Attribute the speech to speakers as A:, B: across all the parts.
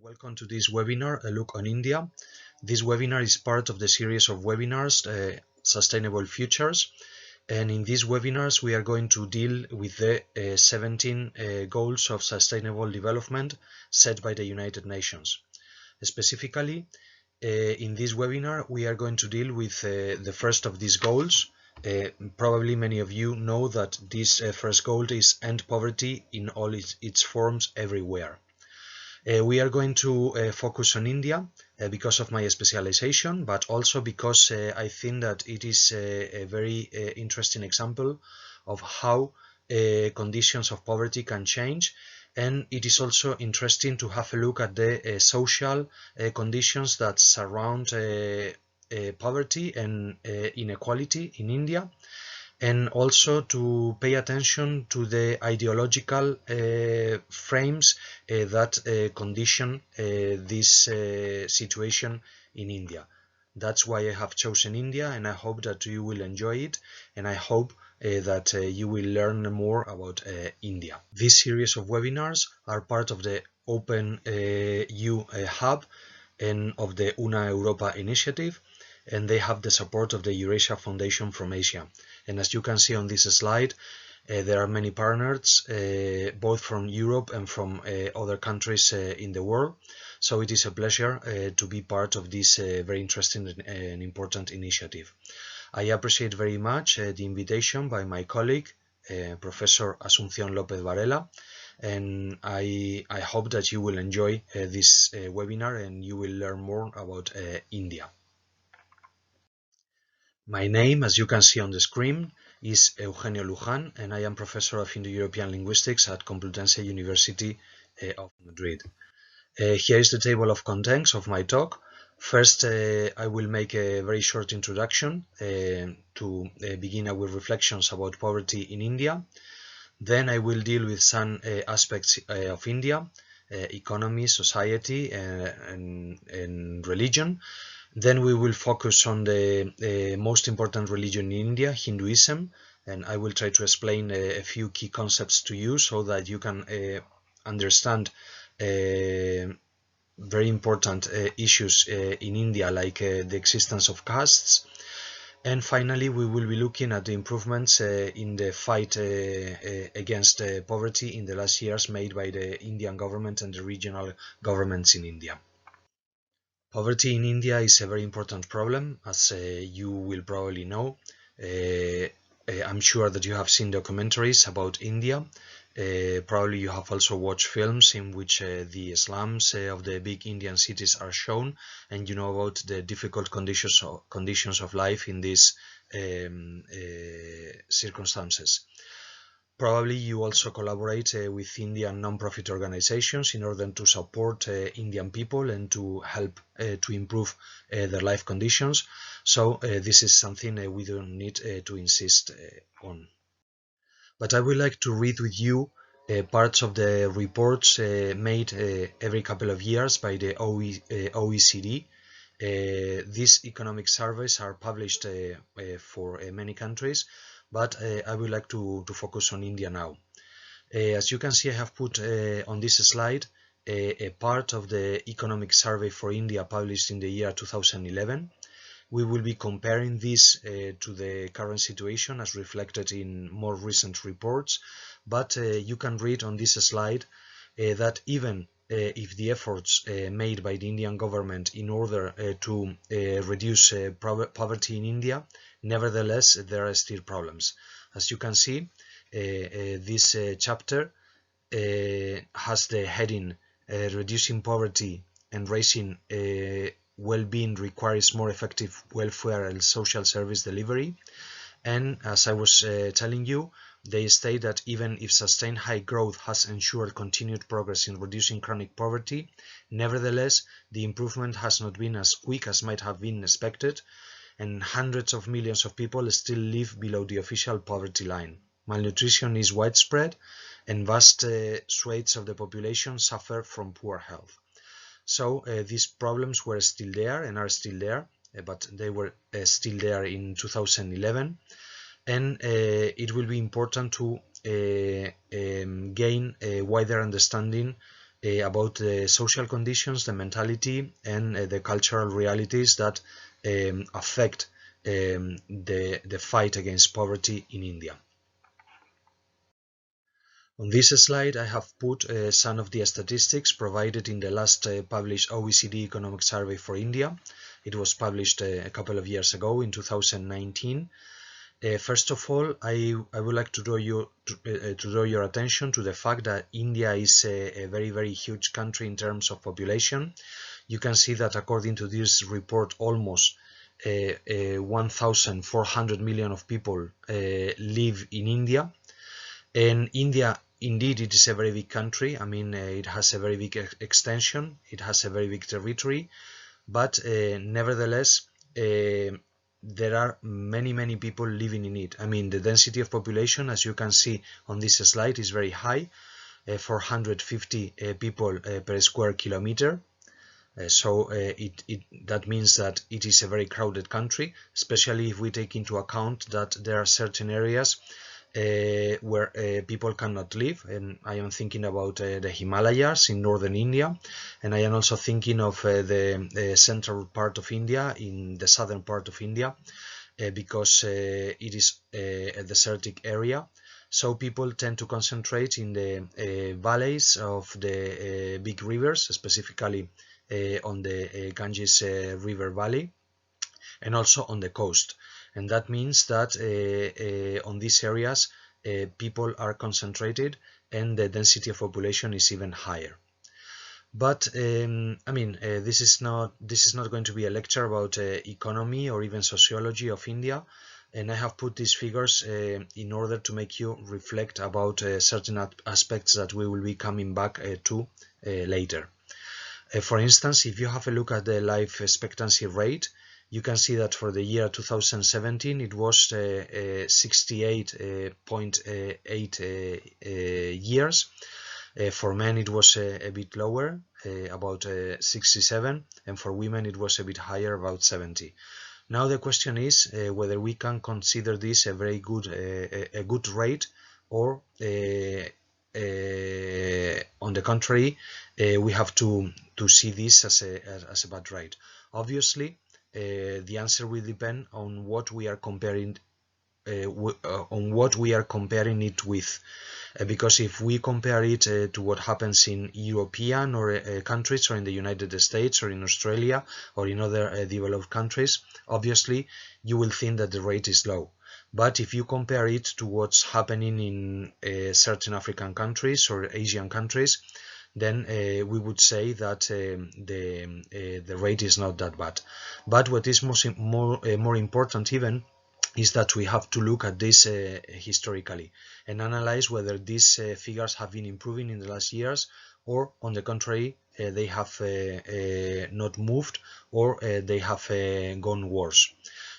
A: Welcome to this webinar, A Look on India. This webinar is part of the series of webinars, Sustainable Futures. And in these webinars, we are going to deal with the 17 goals of sustainable development set by the United Nations. Specifically, in this webinar, we are going to deal with the first of these goals. Probably many of you know that this first goal is end poverty in all its forms everywhere. We are going to focus on India because of my specialization, but also because I think that it is a very interesting example of how conditions of poverty can change, and it is also interesting to have a look at the social conditions that surround poverty and inequality in India, and also to pay attention to the ideological frames that condition this situation in India. That's why I have chosen India, and I hope that you will enjoy it, and I hope that you will learn more about India. This series of webinars are part of the Open EU Hub and of the Una Europa initiative, and they have the support of the Eurasia Foundation from Asia. And as you can see on this slide, there are many partners, both from Europe and from other countries in the world. So it is a pleasure to be part of this very interesting and important initiative. I appreciate very much the invitation by my colleague, Professor Asunción López Varela, and I hope that you will enjoy this webinar and you will learn more about India. My name, as you can see on the screen, is Eugenio Luján, and I am Professor of Indo-European Linguistics at Complutense University of Madrid. Here is the table of contents of my talk. First, I will make a very short introduction to begin our reflections about poverty in India. Then I will deal with some aspects of India, economy, society, and religion. Then we will focus on the most important religion in India, Hinduism, and I will try to explain a few key concepts to you so that you can understand very important issues in India, like the existence of castes. And finally, we will be looking at the improvements in the fight against poverty in the last years made by the Indian government and the regional governments in India. Poverty in India is a very important problem, as you will probably know. I'm sure that you have seen documentaries about India. Probably you have also watched films in which the slums of the big Indian cities are shown, and you know about the difficult conditions of life in these circumstances. Probably you also collaborate with Indian non-profit organizations in order to support Indian people and to help to improve their life conditions. So this is something we don't need to insist on. But I would like to read with you parts of the reports made every couple of years by the OECD. These economic surveys are published for many countries, but I would like to focus on India now. As you can see, I have put on this slide a part of the economic survey for India published in the year 2011. We will be comparing this to the current situation as reflected in more recent reports, but you can read on this slide that even if the efforts made by the Indian government in order to reduce poverty in India, nevertheless there are still problems. As you can see, this chapter has the heading Reducing Poverty and Raising Well-being Requires More Effective Welfare and Social Service Delivery. And as I was telling you, they state that even if sustained high growth has ensured continued progress in reducing chronic poverty, nevertheless, the improvement has not been as quick as might have been expected, and hundreds of millions of people still live below the official poverty line. Malnutrition is widespread, and vast swathes of the population suffer from poor health. So these problems were still there and are still there, but they were still there in 2011. And it will be important to gain a wider understanding about the social conditions, the mentality, and the cultural realities that affect the fight against poverty in India. On this slide, I have put some of the statistics provided in the last published OECD Economic Survey for India. It was published a couple of years ago in 2019. First of all, I would like to draw your attention to the fact that India is a very, very huge country in terms of population. You can see that according to this report, almost 1,400 million of people live in India. And India, indeed, it is a very big country. I mean, it has a very big extension. It has a very big territory. But nevertheless, there are many people living in it. I mean, the density of population, as you can see on this slide, is very high, 450 people per square kilometer. That means that it is a very crowded country, especially if we take into account that there are certain areas where people cannot live, and I am thinking about the Himalayas in northern India, and I am also thinking of the central part of India, in the southern part of India, because it is a desertic area. So people tend to concentrate in the valleys of the big rivers, specifically on the Ganges River Valley, and also on the coast. And that means that on these areas people are concentrated and the density of population is even higher. But I mean, this is not going to be a lecture about economy or even sociology of India, and I have put these figures in order to make you reflect about certain aspects that we will be coming back to later. For instance, if you have a look at the life expectancy rate, you can see that for the year 2017 it was 68.8 years. For men it was a bit lower, about 67, and for women it was a bit higher, about 70. Now the question is whether we can consider this a very good a good rate, or on the contrary, we have to see this as a bad rate. Obviously, the answer will depend on what we are comparing it with, because if we compare it to what happens in European or countries, or in the United States, or in Australia, or in other developed countries, obviously you will think that the rate is low. But if you compare it to what's happening in certain African countries or Asian countries, then we would say that the rate is not that bad. But what is more important even is that we have to look at this historically and analyze whether these figures have been improving in the last years, or on the contrary, they have not moved, or they have gone worse.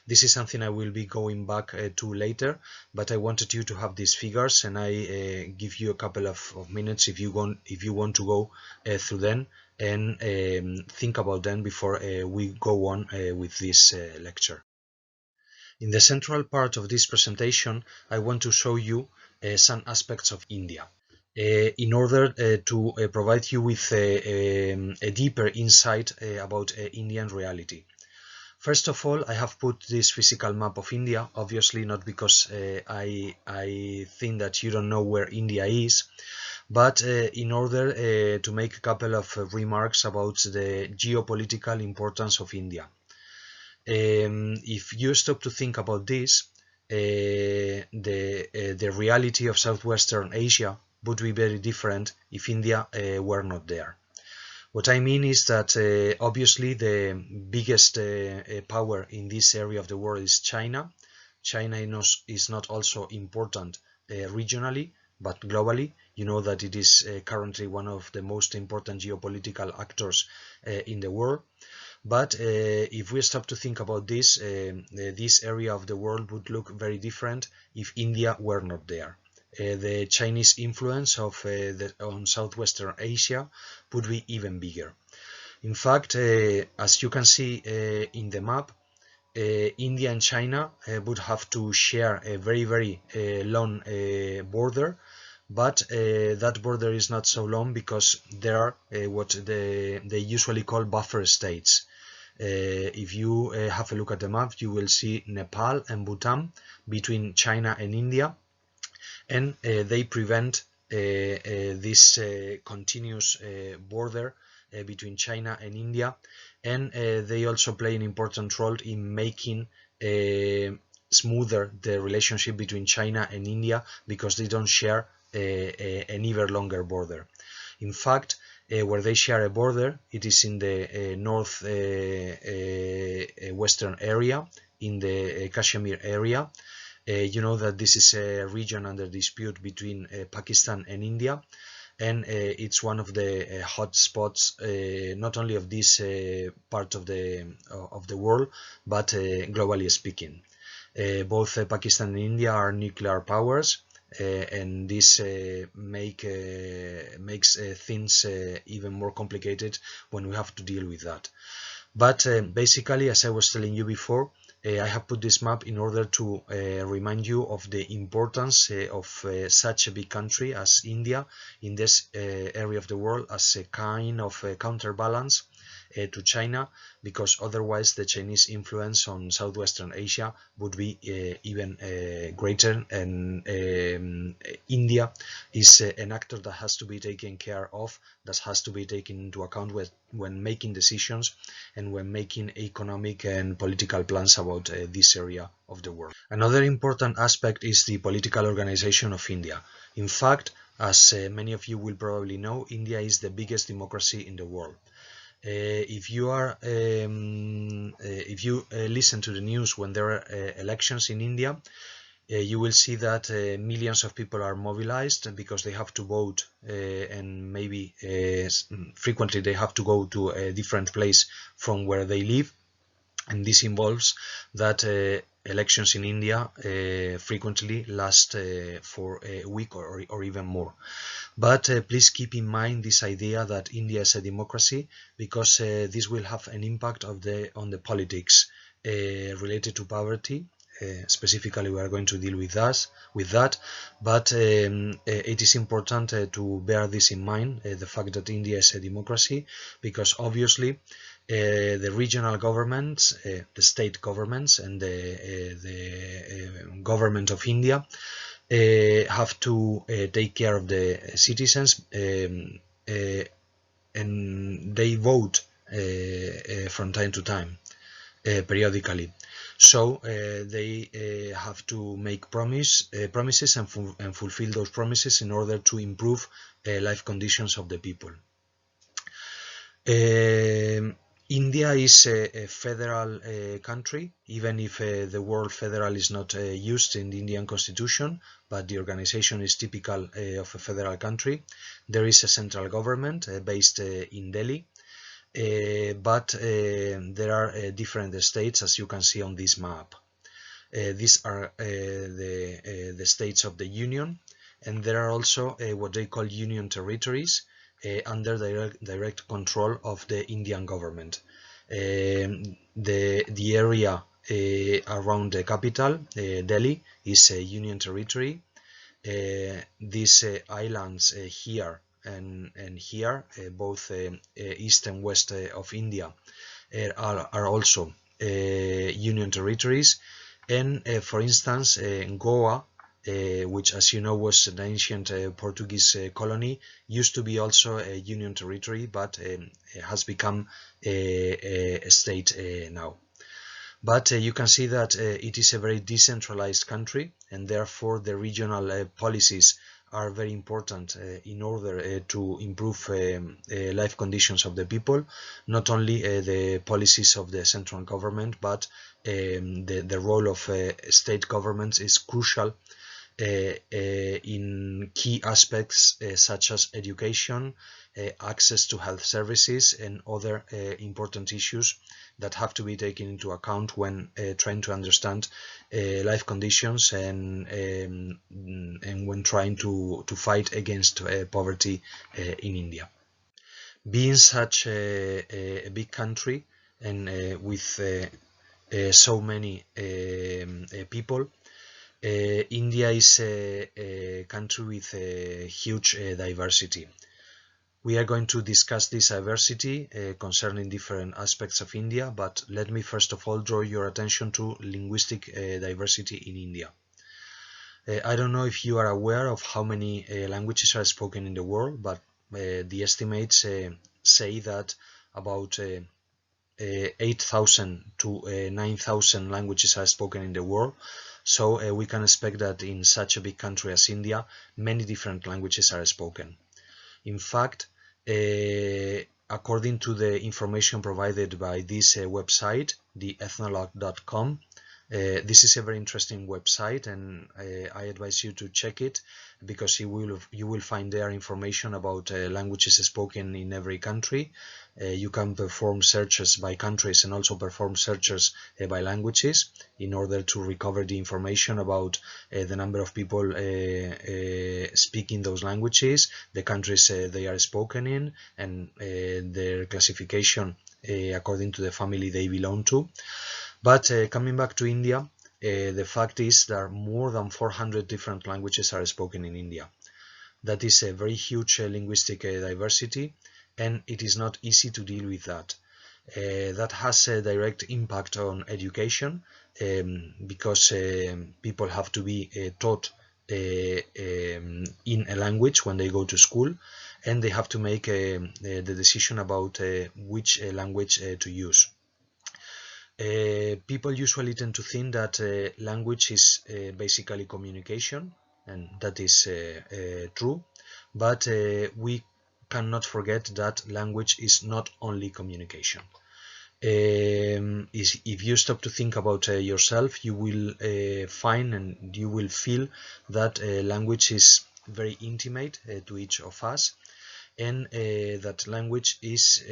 A: This is something I will be going back to later, but I wanted you to have these figures, and I give you a couple of minutes if you want to go through them and think about them before we go on with this lecture. In the central part of this presentation, I want to show you some aspects of India in order to provide you with a deeper insight about Indian reality. First of all, I have put this physical map of India, obviously not because I think that you don't know where India is, but in order to make a couple of remarks about the geopolitical importance of India. If you stop to think about this, the reality of Southwestern Asia would be very different if India were not there. What I mean is that obviously the biggest power in this area of the world is China. China is not also important regionally, but globally. You know that it is currently one of the most important geopolitical actors in the world. But if we stop to think about this, this area of the world would look very different if India were not there. The Chinese influence on Southwestern Asia would be even bigger. In fact, as you can see in the map, India and China would have to share a very long border but that border is not so long because there are what they usually call buffer states. If you have a look at the map, you will see Nepal and Bhutan between China and India, and they prevent this continuous border between China and India, and they also play an important role in making smoother the relationship between China and India because they don't share an even longer border. In fact, where they share a border, it is in the north western area, in the Kashmir area. You know that this is a region under dispute between Pakistan and India, and it's one of the hot spots not only of this part of the world, but globally speaking. Both Pakistan and India are nuclear powers, and this makes things even more complicated when we have to deal with that. But basically, as I was telling you before, I have put this map in order to remind you of the importance of such a big country as India in this area of the world as a kind of counterbalance to China, because otherwise the Chinese influence on Southwestern Asia would be even greater, and India is an actor that has to be taken care of, that has to be taken into account when making decisions and when making economic and political plans about this area of the world. Another important aspect is the political organization of India. In fact, as many of you will probably know, India is the biggest democracy in the world. If you listen to the news when there are elections in India, you will see that millions of people are mobilized because they have to vote, and maybe frequently they have to go to a different place from where they live, and this involves that elections in India frequently last for a week or even more. But please keep in mind this idea that India is a democracy, because this will have an impact on the politics related to poverty. Specifically, we are going to deal with that, but it is important to bear this in mind, the fact that India is a democracy, because obviously the regional governments, the state governments, and the government of India have to take care of the citizens, and they vote from time to time, periodically. So they have to make promises and fulfill those promises in order to improve life conditions of the people. India is a federal country, even if the word federal is not used in the Indian constitution, but the organization is typical of a federal country. There is a central government based in Delhi, but there are different states, as you can see on this map. These are the states of the Union, and there are also what they call union territories, under direct control of the Indian government. The area around the capital, Delhi, is a union territory. These islands here and here, both east and west of India, are also union territories. And for instance, Goa, which, as you know, was an ancient Portuguese colony, used to be also a union territory, but has become a state now. But you can see that it is a very decentralized country, and therefore the regional policies are very important in order to improve life conditions of the people. Not only the policies of the central government, but the role of state governments is crucial in key aspects such as education, access to health services, and other important issues that have to be taken into account when trying to understand life conditions and when trying to fight against poverty in India. Being such a big country and with so many people, India is a country with a huge diversity. We are going to discuss this diversity concerning different aspects of India, but let me first of all draw your attention to linguistic diversity in India. I don't know if you are aware of how many languages are spoken in the world, but the estimates say that about 8,000 to 9,000 languages are spoken in the world. So we can expect that in such a big country as India, many different languages are spoken. In fact, according to the information provided by this website, the ethnologue.com, this is a very interesting website, and I advise you to check it because you will find there information about languages spoken in every country. You can perform searches by countries and also perform searches by languages in order to recover the information about the number of people speaking those languages, the countries they are spoken in, and their classification according to the family they belong to. But coming back to India, the fact is there are more than 400 different languages are spoken in India. That is a very huge linguistic diversity, and it is not easy to deal with that. That has a direct impact on education because people have to be taught in a language when they go to school, and they have to make the decision about which language to use. People usually tend to think that language is basically communication, and that is true, but we cannot forget that language is not only communication. If you stop to think about yourself, you will find and you will feel that language is very intimate to each of us, and that language is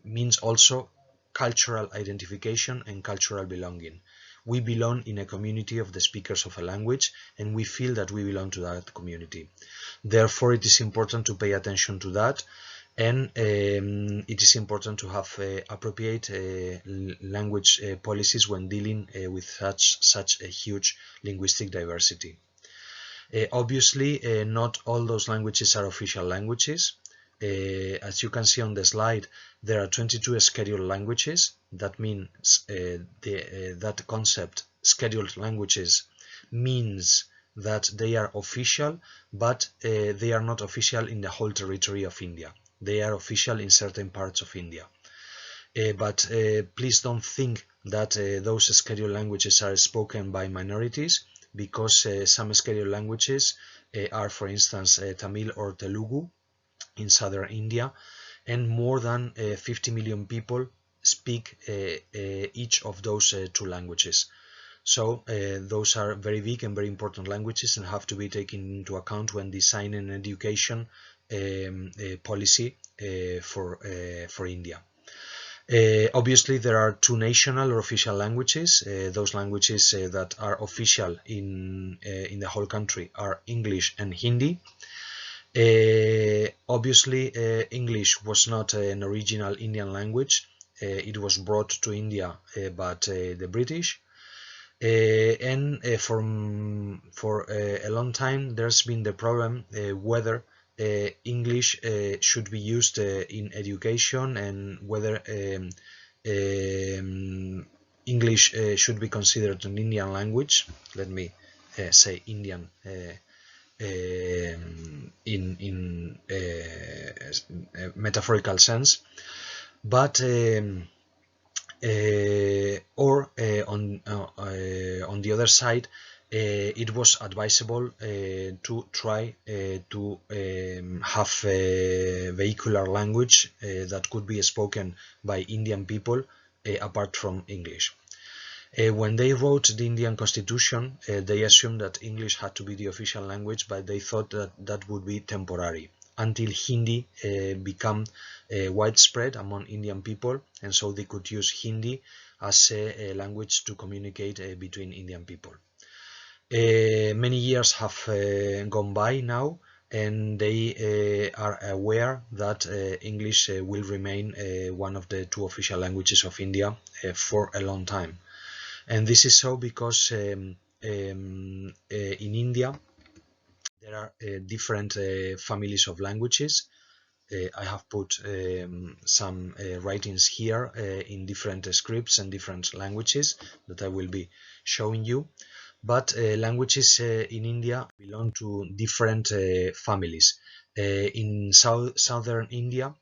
A: means also cultural identification and cultural belonging. We belong in a community of the speakers of a language, and we feel that we belong to that community. Therefore, it is important to pay attention to that, and it is important to have appropriate language policies when dealing with such a huge linguistic diversity. Obviously, not all those languages are official languages. As you can see on the slide, there are 22 scheduled languages. That means that concept, scheduled languages, means that they are official, but they are not official in the whole territory of India. They are official in certain parts of India. But please don't think that those scheduled languages are spoken by minorities, because some scheduled languages are, for instance, Tamil or Telugu in southern India, and more than 50 million people speak each of those two languages. So those are very big and very important languages and have to be taken into account when designing an education policy for India. Obviously, there are two national or official languages. Those languages that are official in the whole country are English and Hindi. Obviously, English was not an original Indian language. It was brought to India by the British. And for a long time, there's been the problem whether English should be used in education, and whether English should be considered an Indian language. Let me say Indian in a metaphorical sense, but on the other side, it was advisable to try to have a vehicular language that could be spoken by Indian people apart from English. When they wrote the Indian Constitution, they assumed that English had to be the official language, but they thought that that would be temporary until Hindi became widespread among Indian people, and so they could use Hindi as a language to communicate between Indian people. Many years have gone by now, and they are aware that English will remain one of the two official languages of India for a long time. And this is so because in India there are different families of languages. I have put some writings here in different scripts and different languages that I will be showing you. But languages in India belong to different families. In southern India,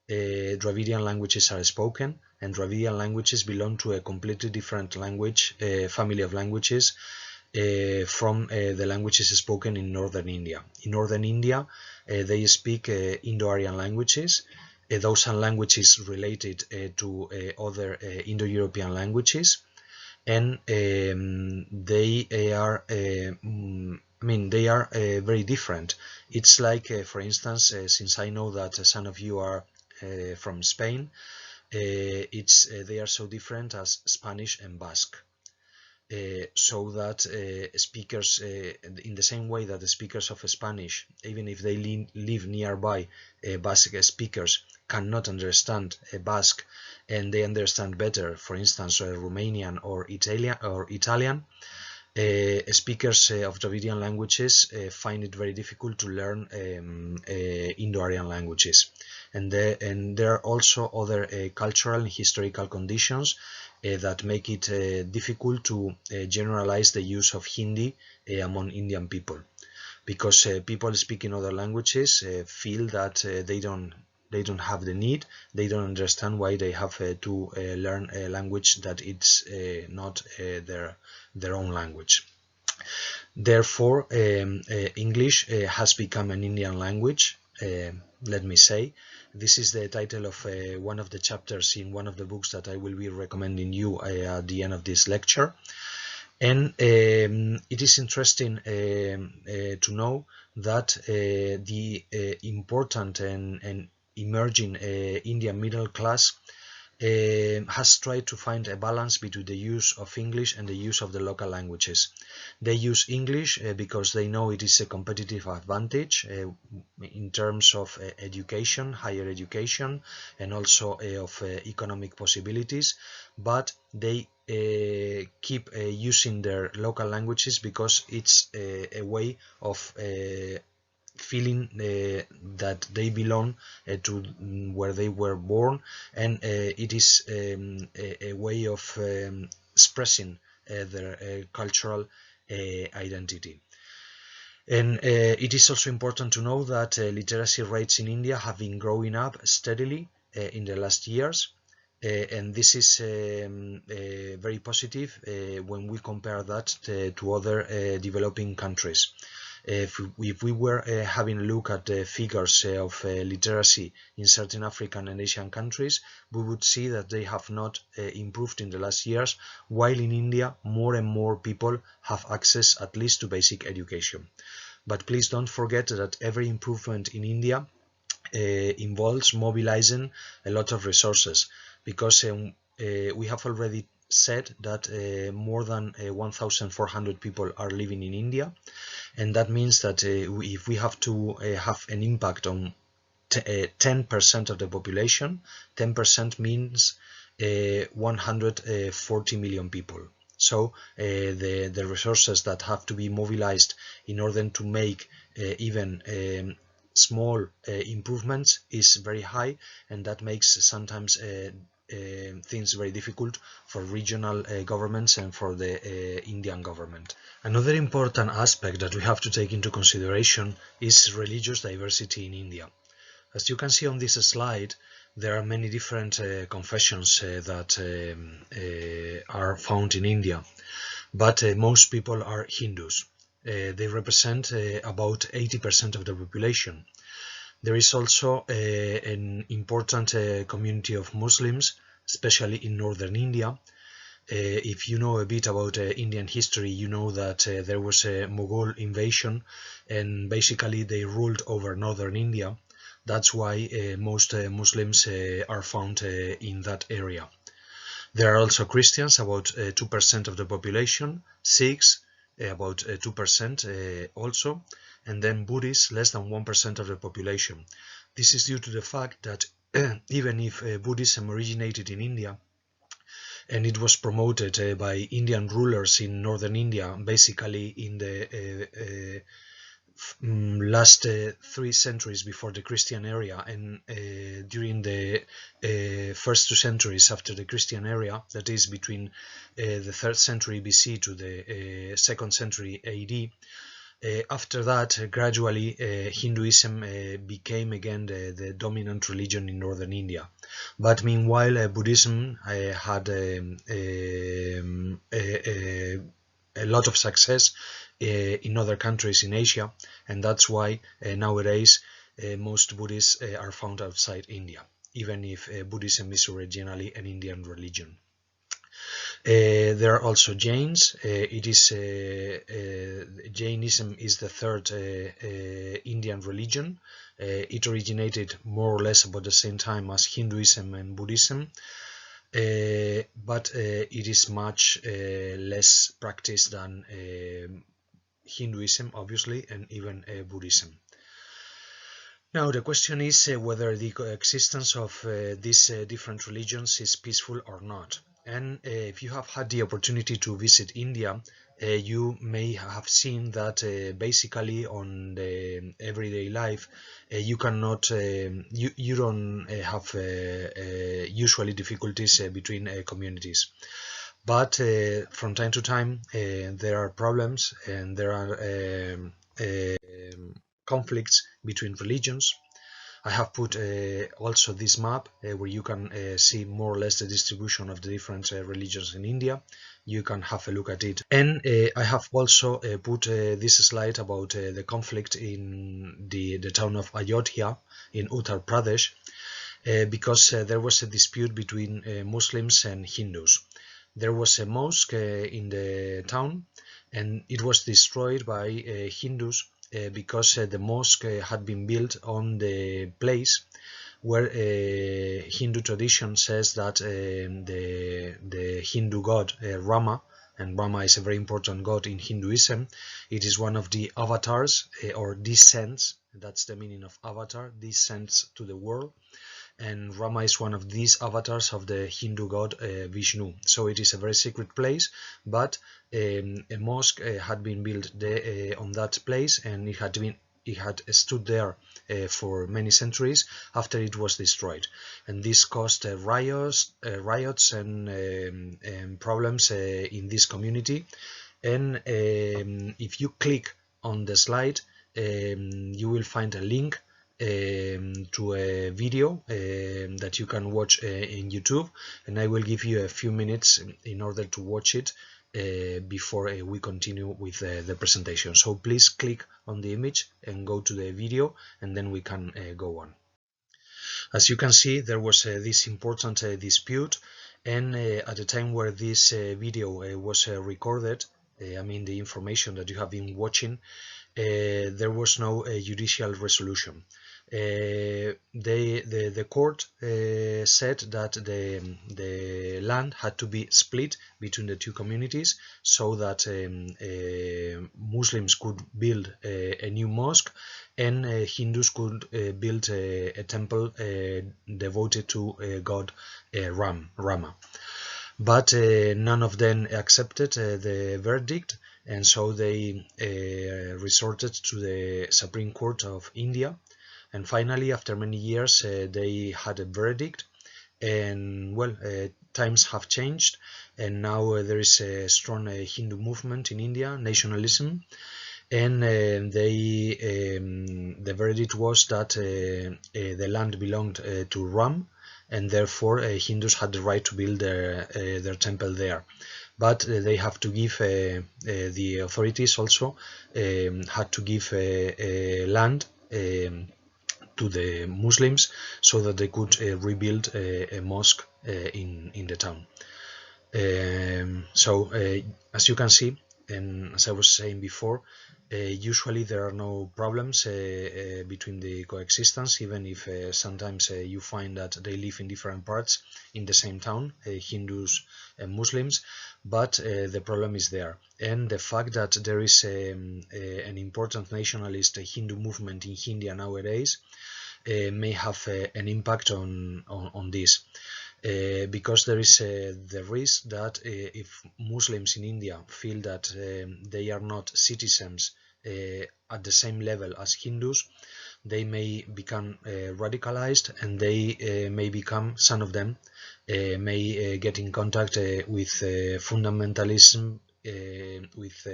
A: Dravidian languages are spoken, and Dravidian languages belong to a completely different language family of languages from the languages spoken in northern India. In northern India, they speak Indo-Aryan languages. Those are languages related to other Indo-European languages, and they are they are very different. It's like for instance, since I know that some of you are from Spain, they are so different as Spanish and Basque. So that speakers, in the same way that the speakers of Spanish, even if they live nearby, Basque speakers cannot understand Basque, and they understand better, for instance, Romanian or Italian. Speakers of Dravidian languages find it very difficult to learn Indo-Aryan languages, and there are also other cultural and historical conditions that make it difficult to generalize the use of Hindi among Indian people, because people speaking other languages feel that they don't have the need, they don't understand why they have to learn a language that it's not their own language. Therefore, English has become an Indian language, let me say. This is the title of one of the chapters in one of the books that I will be recommending you at the end of this lecture. And it is interesting to know that the important and emerging Indian middle class has tried to find a balance between the use of English and the use of the local languages. They use English because they know it is a competitive advantage in terms of education, higher education, and also of economic possibilities, but they keep using their local languages because it's a way of feeling that they belong to where they were born, and it is a way of expressing their cultural identity. And it is also important to know that literacy rates in India have been growing up steadily in the last years, and this is very positive when we compare that to other developing countries. If we were having a look at the figures of literacy in certain African and Asian countries, we would see that they have not improved in the last years, while in India more and more people have access at least to basic education. But please don't forget that every improvement in India involves mobilizing a lot of resources, because we have already said that more than 1,400 people are living in India, and that means that if we have to have an impact on 10% of the population, 10% means 140 million people. So the resources that have to be mobilized in order to make even small improvements is very high, and that makes sometimes things very difficult for regional governments and for the Indian government. Another important aspect that we have to take into consideration is religious diversity in India. As you can see on this slide, there are many different confessions that are found in India, but most people are Hindus. They represent about 80% of the population. There is also an important community of Muslims, especially in northern India. If you know a bit about Indian history, you know that there was a Mughal invasion, and basically they ruled over northern India. That's why most Muslims are found in that area. There are also Christians, about 2% of the population, Sikhs, about 2% also, and then Buddhists, less than 1% of the population. This is due to the fact that even if Buddhism originated in India, and it was promoted by Indian rulers in northern India, basically in the last 3 centuries before the Christian era, and during the first 2 centuries after the Christian era, that is between the 3rd century BC to the 2nd century AD. After that, gradually Hinduism became again the dominant religion in northern India. But meanwhile, Buddhism had a lot of success in other countries in Asia, and that's why nowadays most Buddhists are found outside India, even if Buddhism is originally an Indian religion. There are also Jains. Jainism is the third Indian religion. It originated more or less about the same time as Hinduism and Buddhism, but it is much less practiced than Hinduism, obviously, and even Buddhism. Now the question is whether the coexistence of these different religions is peaceful or not. And if you have had the opportunity to visit India, you may have seen that basically on the everyday life you cannot you don't have usually difficulties between communities. But from time to time there are problems, and there are conflicts between religions. I have put also this map where you can see more or less the distribution of the different religions in India. You can have a look at it. And I have also put this slide about the conflict in the town of Ayodhya in Uttar Pradesh, because there was a dispute between Muslims and Hindus. There was a mosque in the town, and it was destroyed by Hindus because the mosque had been built on the place where Hindu tradition says that the Hindu god Rama, and Rama is a very important god in Hinduism. It is one of the avatars or descends. That's the meaning of avatar, descends to the world. And Rama is one of these avatars of the Hindu god Vishnu. So it is a very sacred place, but a mosque had been built there, on that place, and it had stood there for many centuries after it was destroyed, and this caused riots and problems in this community. And if you click on the slide, you will find a link to a video that you can watch in YouTube, and I will give you a few minutes in order to watch it before we continue with the presentation. So please click on the image and go to the video, and then we can go on. As you can see, there was this important dispute, and at the time where this video was recorded, I mean the information that you have been watching, there was no judicial resolution. The court said that the land had to be split between the two communities, so that Muslims could build a new mosque, and Hindus could build a temple devoted to god Rama. But none of them accepted the verdict, and so they resorted to the Supreme Court of India. And finally, after many years, they had a verdict, and well, times have changed, and now there is a strong Hindu movement in India, nationalism, and the verdict was that the land belonged to Ram, and therefore Hindus had the right to build their temple there. But they have to give, the authorities also had to give land to the Muslims so that they could rebuild a mosque in the town. So as you can see, and as I was saying before, usually there are no problems between the coexistence, even if sometimes you find that they live in different parts in the same town, Hindus and Muslims, but the problem is there. And the fact that there is an important nationalist Hindu movement in India nowadays may have an impact on this. because there is the risk that if Muslims in India feel that they are not citizens at the same level as Hindus, they may become radicalized, and they may become, some of them may get in contact with fundamentalism, with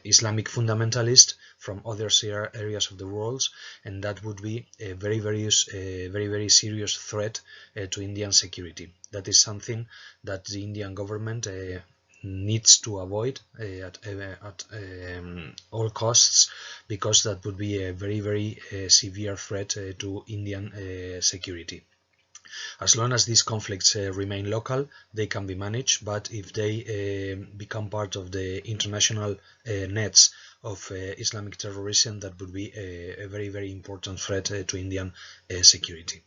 A: Islamic fundamentalists from other areas of the world, and that would be a very serious threat to Indian security. That is something that the Indian government needs to avoid at all costs, because that would be a very severe threat to Indian security. As long as these conflicts remain local, they can be managed, but if they become part of the international nets of Islamic terrorism, that would be a very important threat to Indian security.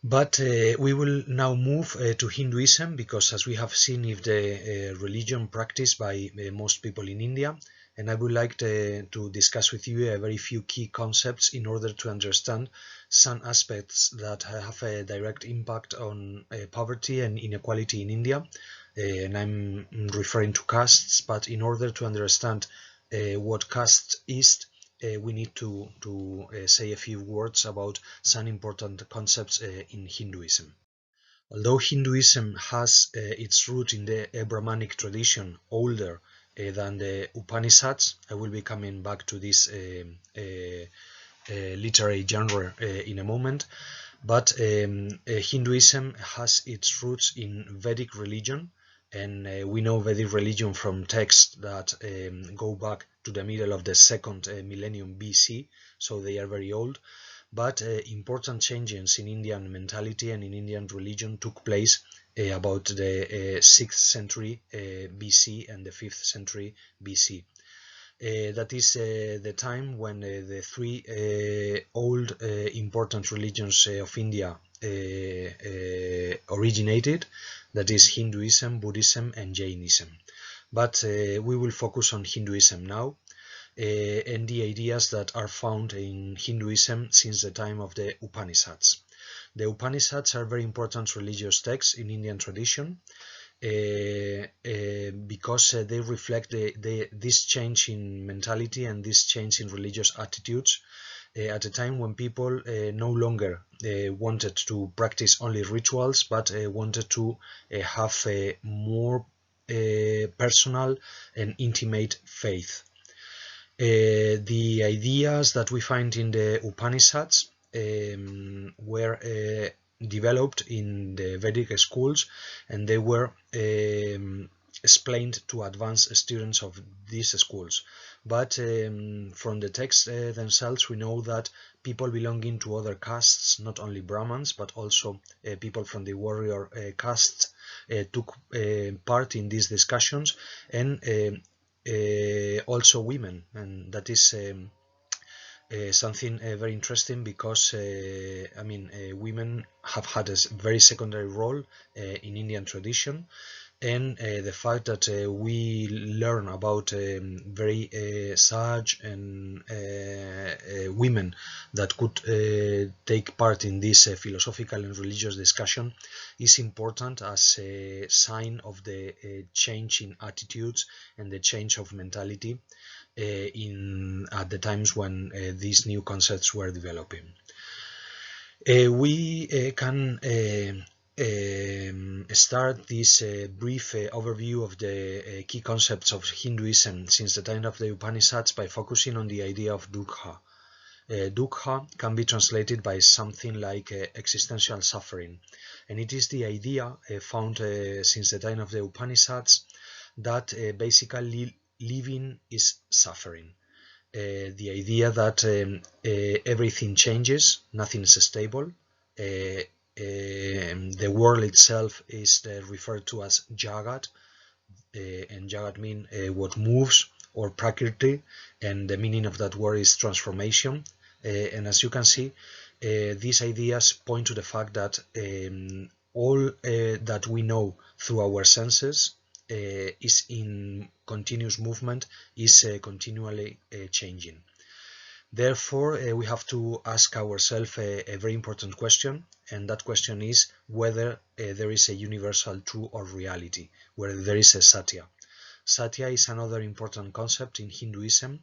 A: But we will now move to Hinduism, because as we have seen, is the religion practiced by most people in India, and I would like to discuss with you a very few key concepts in order to understand some aspects that have a direct impact on poverty and inequality in India, and I'm referring to castes. But in order to understand what caste is, we need to say a few words about some important concepts in Hinduism. Although Hinduism has its root in the Brahmanic tradition, older than the Upanishads, I will be coming back to this literary genre in a moment, but Hinduism has its roots in Vedic religion, and we know Vedic religion from texts that go back to the middle of the second millennium BC, so they are very old. But important changes in Indian mentality and in Indian religion took place about the 6th century BC and the 5th century BC. That is the time when the three old important religions of India originated, that is Hinduism, Buddhism and Jainism. But we will focus on Hinduism now, and the ideas that are found in Hinduism since the time of the Upanishads. The Upanishads are very important religious texts in Indian tradition, because they reflect this change in mentality and this change in religious attitudes at a time when people no longer wanted to practice only rituals, but wanted to have a more personal and intimate faith. The ideas that we find in the Upanishads were developed in the Vedic schools, and they were explained to advanced students of these schools. But from the texts themselves, we know that people belonging to other castes, not only Brahmins, but also people from the warrior castes, took part in these discussions, and also women, and that is something very interesting, because I mean, women have had a very secondary role in Indian tradition, and the fact that we learn about very sage and women that could take part in this philosophical and religious discussion is important as a sign of the change in attitudes and the change of mentality at the times when these new concepts were developing. We can start this brief overview of the key concepts of Hinduism since the time of the Upanishads by focusing on the idea of dukkha. Dukkha can be translated by something like existential suffering, and it is the idea found since the time of the Upanishads that basically living is suffering. The idea that everything changes, nothing is stable. The world itself is referred to as Jagat, and Jagat means what moves, or Prakriti, and the meaning of that word is transformation. And as you can see, these ideas point to the fact that all that we know through our senses is in continuous movement, is continually changing. Therefore, we have to ask ourselves a very important question, and that question is whether there is a universal truth or reality, whether there is a Satya. Satya is another important concept in Hinduism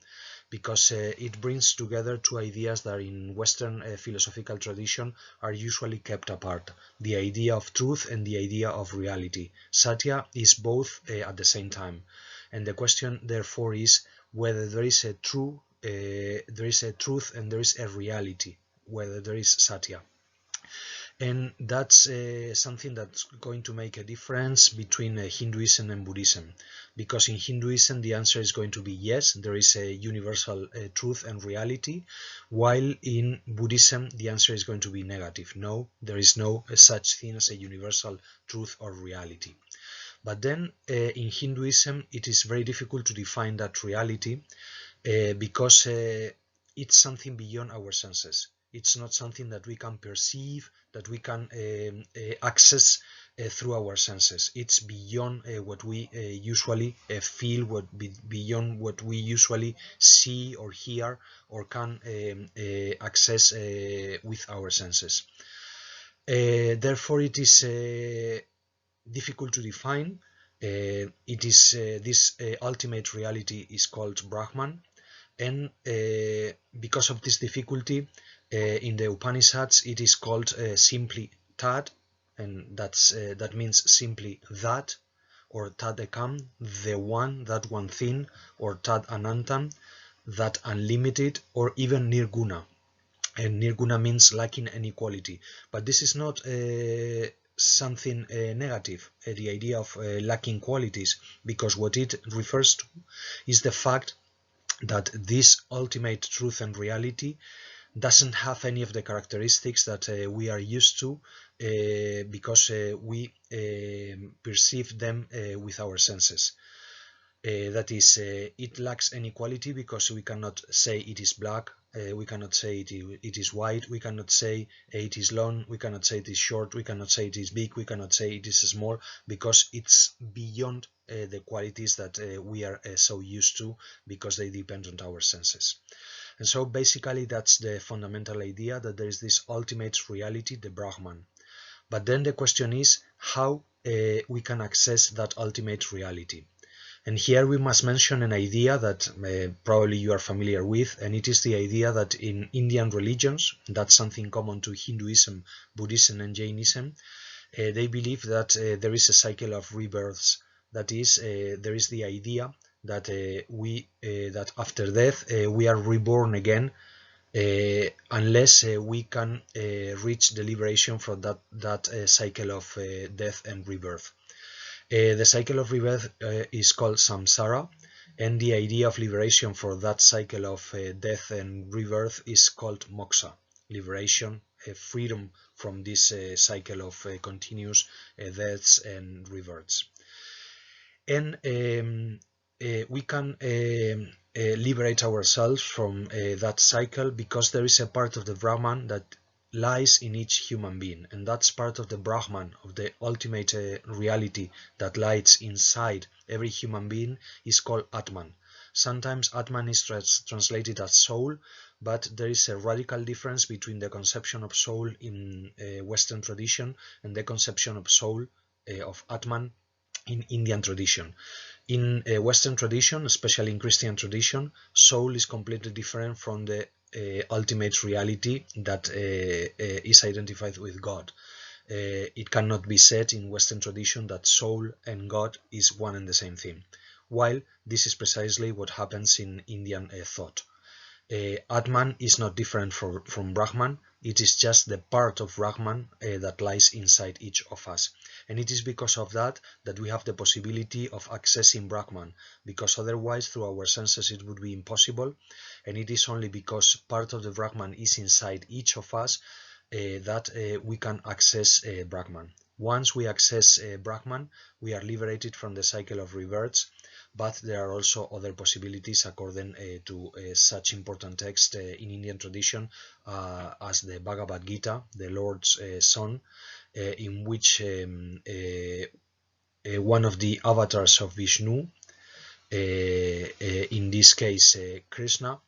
A: because it brings together two ideas that in Western philosophical tradition are usually kept apart, the idea of truth and the idea of reality. Satya is both at the same time, and the question therefore is whether there is a truth and there is a reality, whether there is Satya. And that's something that's going to make a difference between Hinduism and Buddhism, because in Hinduism the answer is going to be yes, there is a universal truth and reality, while in Buddhism the answer is going to be negative. No, there is no such thing as a universal truth or reality. But then in Hinduism it is very difficult to define that reality because it's something beyond our senses. It's not something that we can perceive, that we can access through our senses. It's beyond what we usually feel, beyond what we usually see or hear or can access with our senses. Therefore, it is difficult to define. It is this ultimate reality is called Brahman, and because of this difficulty, in the Upanishads it is called simply Tad, and that means simply that, or Tadekam, the one, that one thing, or Tad Anantam, that unlimited, or even Nirguna. And Nirguna means lacking any quality, but this is not something negative, the idea of lacking qualities, because what it refers to is the fact that this ultimate truth and reality doesn't have any of the characteristics that we are used to because we perceive them with our senses. That is, it lacks any quality because we cannot say it is black, we cannot say it is white, we cannot say it is long, we cannot say it is short, we cannot say it is big, we cannot say it is small, because it's beyond the qualities that we are so used to, because they depend on our senses. And so basically that's the fundamental idea, that there is this ultimate reality, the Brahman. But then the question is how we can access that ultimate reality. And here we must mention an idea that probably you are familiar with, and it is the idea that in Indian religions, that's something common to Hinduism, Buddhism and Jainism, they believe that there is a cycle of rebirths. That is, there is the idea that that after death we are reborn again, unless we can reach the liberation from that cycle of death and rebirth. The cycle of rebirth is called samsara, and the idea of liberation for that cycle of death and rebirth is called moksha, liberation, freedom from this cycle of continuous deaths and rebirths. And we can liberate ourselves from that cycle because there is a part of the Brahman that lies in each human being, and that's part of the Brahman, of the ultimate reality that lies inside every human being, is called Atman. Sometimes Atman is translated as soul, but there is a radical difference between the conception of soul in Western tradition and the conception of soul, of Atman, in Indian tradition. In Western tradition, especially in Christian tradition, soul is completely different from the ultimate reality that is identified with God. It cannot be said in Western tradition that soul and God is one and the same thing, while this is precisely what happens in Indian thought. Atman is not different from Brahman, it is just the part of Brahman that lies inside each of us. And it is because of that that we have the possibility of accessing Brahman, because otherwise through our senses it would be impossible, and it is only because part of the Brahman is inside each of us that we can access Brahman. Once we access Brahman, we are liberated from the cycle of rebirths, but there are also other possibilities according to such important text in Indian tradition as the Bhagavad Gita, the Lord's Son, in which one of the avatars of Vishnu, in this case Krishna,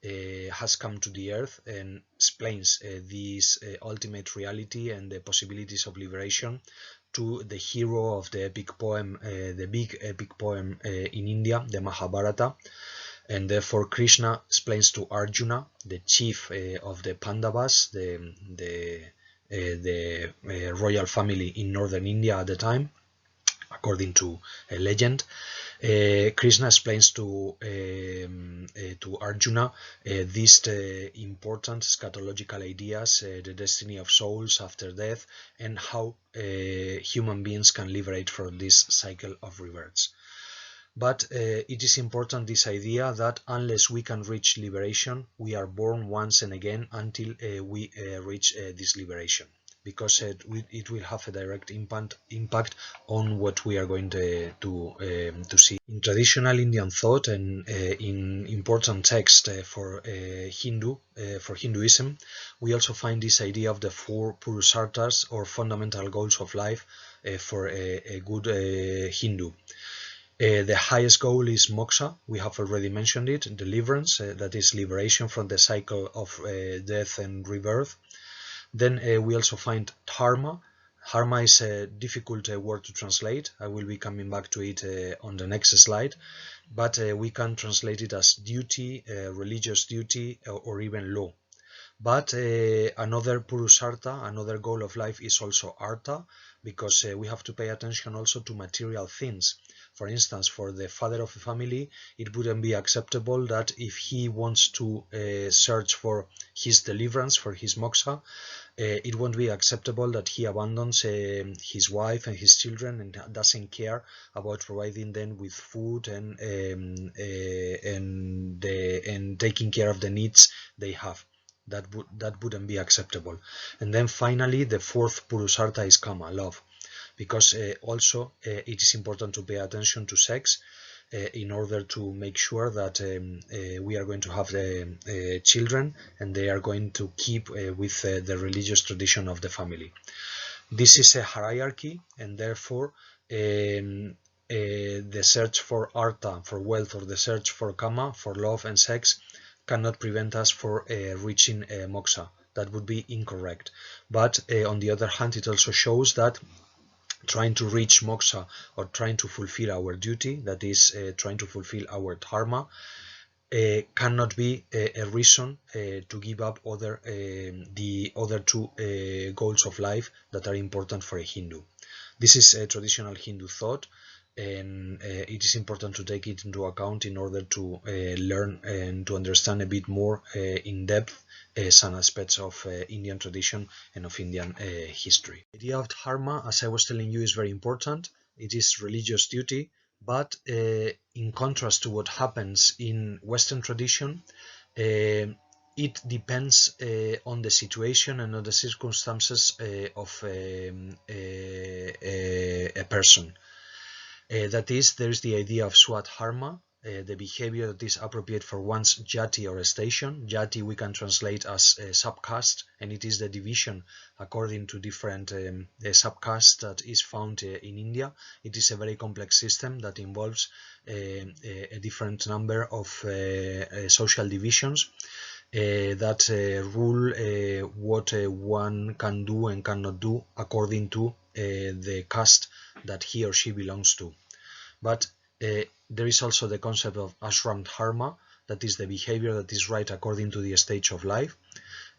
A: has come to the earth and explains this ultimate reality and the possibilities of liberation to the hero of the epic poem, the big epic poem in India, the Mahabharata. And therefore Krishna explains to Arjuna, the chief of the Pandavas, the royal family in northern India at the time, according to a legend. Krishna explains to Arjuna these important eschatological ideas, the destiny of souls after death, and how human beings can liberate from this cycle of rebirths. But it is important, this idea that unless we can reach liberation, we are born once and again until we reach this liberation, because it will have a direct impact on what we are going to see. In traditional Indian thought and in important text for Hinduism, we also find this idea of the 4 Purusarthas, or fundamental goals of life, for a good Hindu. The highest goal is moksha. We have already mentioned it, deliverance, that is liberation from the cycle of death and rebirth. Then we also find dharma. Dharma is a difficult word to translate. I will be coming back to it on the next slide, but we can translate it as duty, religious duty, or even law. But another Purusartha, another goal of life, is also artha, because we have to pay attention also to material things. For instance, for the father of a family, it wouldn't be acceptable that if he wants to search for his deliverance, for his moksha, it won't be acceptable that he abandons his wife and his children and doesn't care about providing them with food and taking care of the needs they have. That wouldn't be acceptable. And then finally, the 4th Purusartha is kama, love, because also it is important to pay attention to sex in order to make sure that we are going to have children and they are going to keep with the religious tradition of the family. This is a hierarchy, and therefore the search for artha, for wealth, or the search for kama, for love and sex, cannot prevent us for reaching moksha. That would be incorrect. But on the other hand, it also shows that trying to reach moksha, or trying to fulfill our duty, that is trying to fulfill our dharma, cannot be a reason to give up the other 2 goals of life that are important for a Hindu. This is a traditional Hindu thought, and it is important to take it into account in order to learn and to understand a bit more in depth some aspects of Indian tradition and of Indian history. The idea of dharma, as I was telling you, is very important. It is religious duty, but in contrast to what happens in Western tradition, it depends on the situation and on the circumstances of a person. That is, there is the idea of swadharma, the behavior that is appropriate for one's jati, or a station. Jati we can translate as a subcaste, and it is the division according to different subcastes that is found in India. It is a very complex system that involves a different number of social divisions that rule what one can do and cannot do according to the caste that he or she belongs to. But there is also the concept of ashram dharma, that is the behavior that is right according to the stage of life.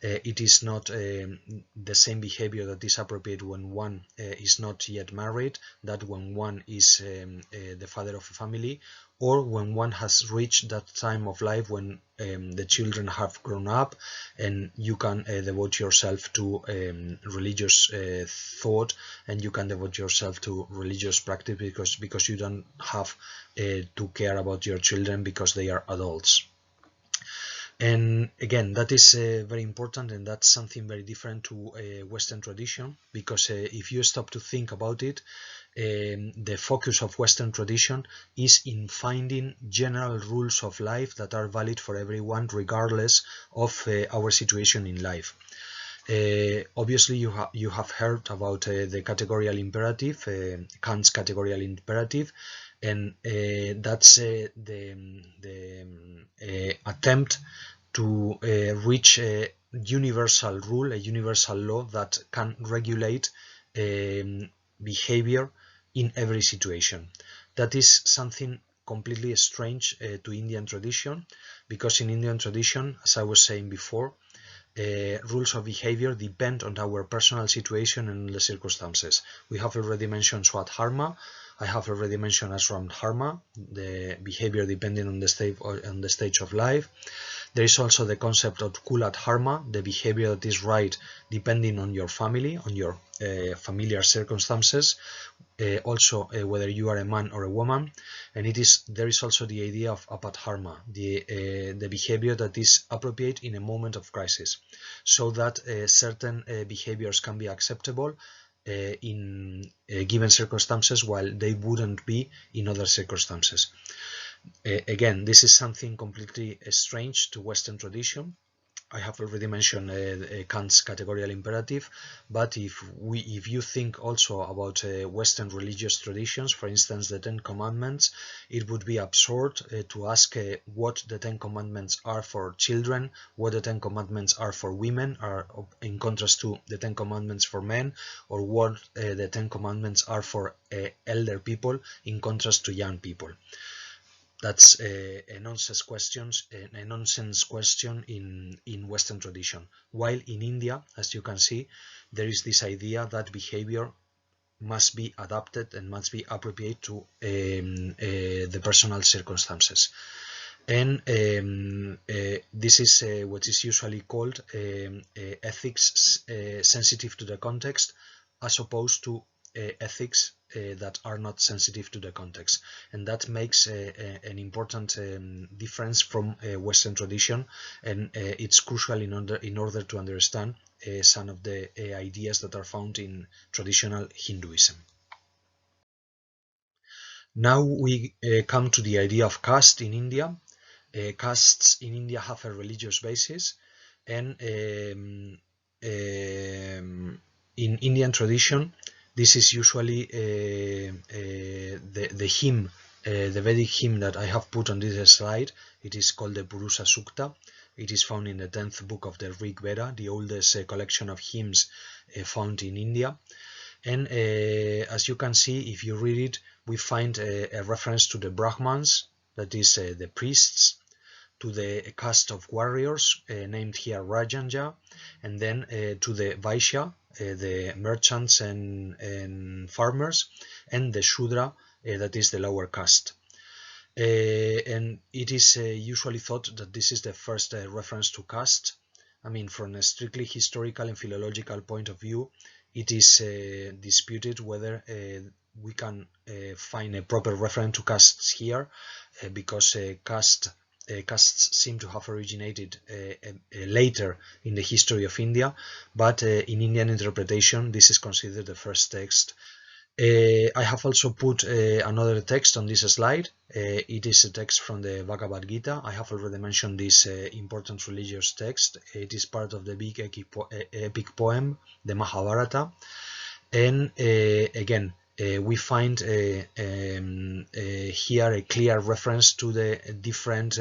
A: It is not the same behavior that is appropriate when one is not yet married, that when one is the father of a family, or when one has reached that time of life when the children have grown up and you can devote yourself to religious thought, and you can devote yourself to religious practice because you don't have to care about your children because they are adults. And again, that is very important, and that's something very different to Western tradition, because if you stop to think about it, the focus of Western tradition is in finding general rules of life that are valid for everyone, regardless of our situation in life. Obviously, you have heard about the categorical imperative, Kant's categorical imperative, and that's the attempt to reach a universal rule, a universal law that can regulate behavior in every situation. That is something completely strange to Indian tradition, because in Indian tradition, as I was saying before, rules of behavior depend on our personal situation and the circumstances. We have already mentioned Swadharma. I have already mentioned Ashram Dharma, the behavior depending on the stage of life. There is also the concept of Kula Dharma, the behavior that is right depending on your family, on your familiar circumstances. Also whether you are a man or a woman, and there is also the idea of apadharma, the behavior that is appropriate in a moment of crisis, so that certain behaviors can be acceptable in given circumstances while they wouldn't be in other circumstances. Again, this is something completely strange to Western tradition. I have already mentioned Kant's categorical imperative, but if you think also about Western religious traditions, for instance the Ten Commandments, it would be absurd to ask what the Ten Commandments are for children, what the Ten Commandments are for women, are in contrast to the Ten Commandments for men, or what the Ten Commandments are for elder people in contrast to young people. That's a nonsense question in Western tradition. While in India, as you can see, there is this idea that behavior must be adapted and must be appropriate to the personal circumstances. And this is what is usually called ethics sensitive to the context, as opposed to ethics that are not sensitive to the context, and that makes an important difference from Western tradition, and it's crucial in order to understand some of the ideas that are found in traditional Hinduism. Now we come to the idea of caste in India. Castes in India have a religious basis, and in Indian tradition, this is usually the hymn, the Vedic hymn that I have put on this slide. It is called the Purusha Sukta. It is found in the 10th book of the Rig Veda, the oldest collection of hymns found in India. And as you can see, if you read it, we find a reference to the Brahmans, that is the priests, to the caste of warriors named here Rajanja, and then to the Vaishya, the merchants and farmers, and the Shudra, that is the lower caste. And it is usually thought that this is the first reference to caste. I mean, from a strictly historical and philological point of view, it is disputed whether we can find a proper reference to castes here, because castes seem to have originated later in the history of India, but in Indian interpretation this is considered the first text. I have also put another text on this slide. It is a text from the Bhagavad Gita. I have already mentioned this important religious text. It is part of the big epic poem, the Mahabharata. And again, we find here a clear reference to the different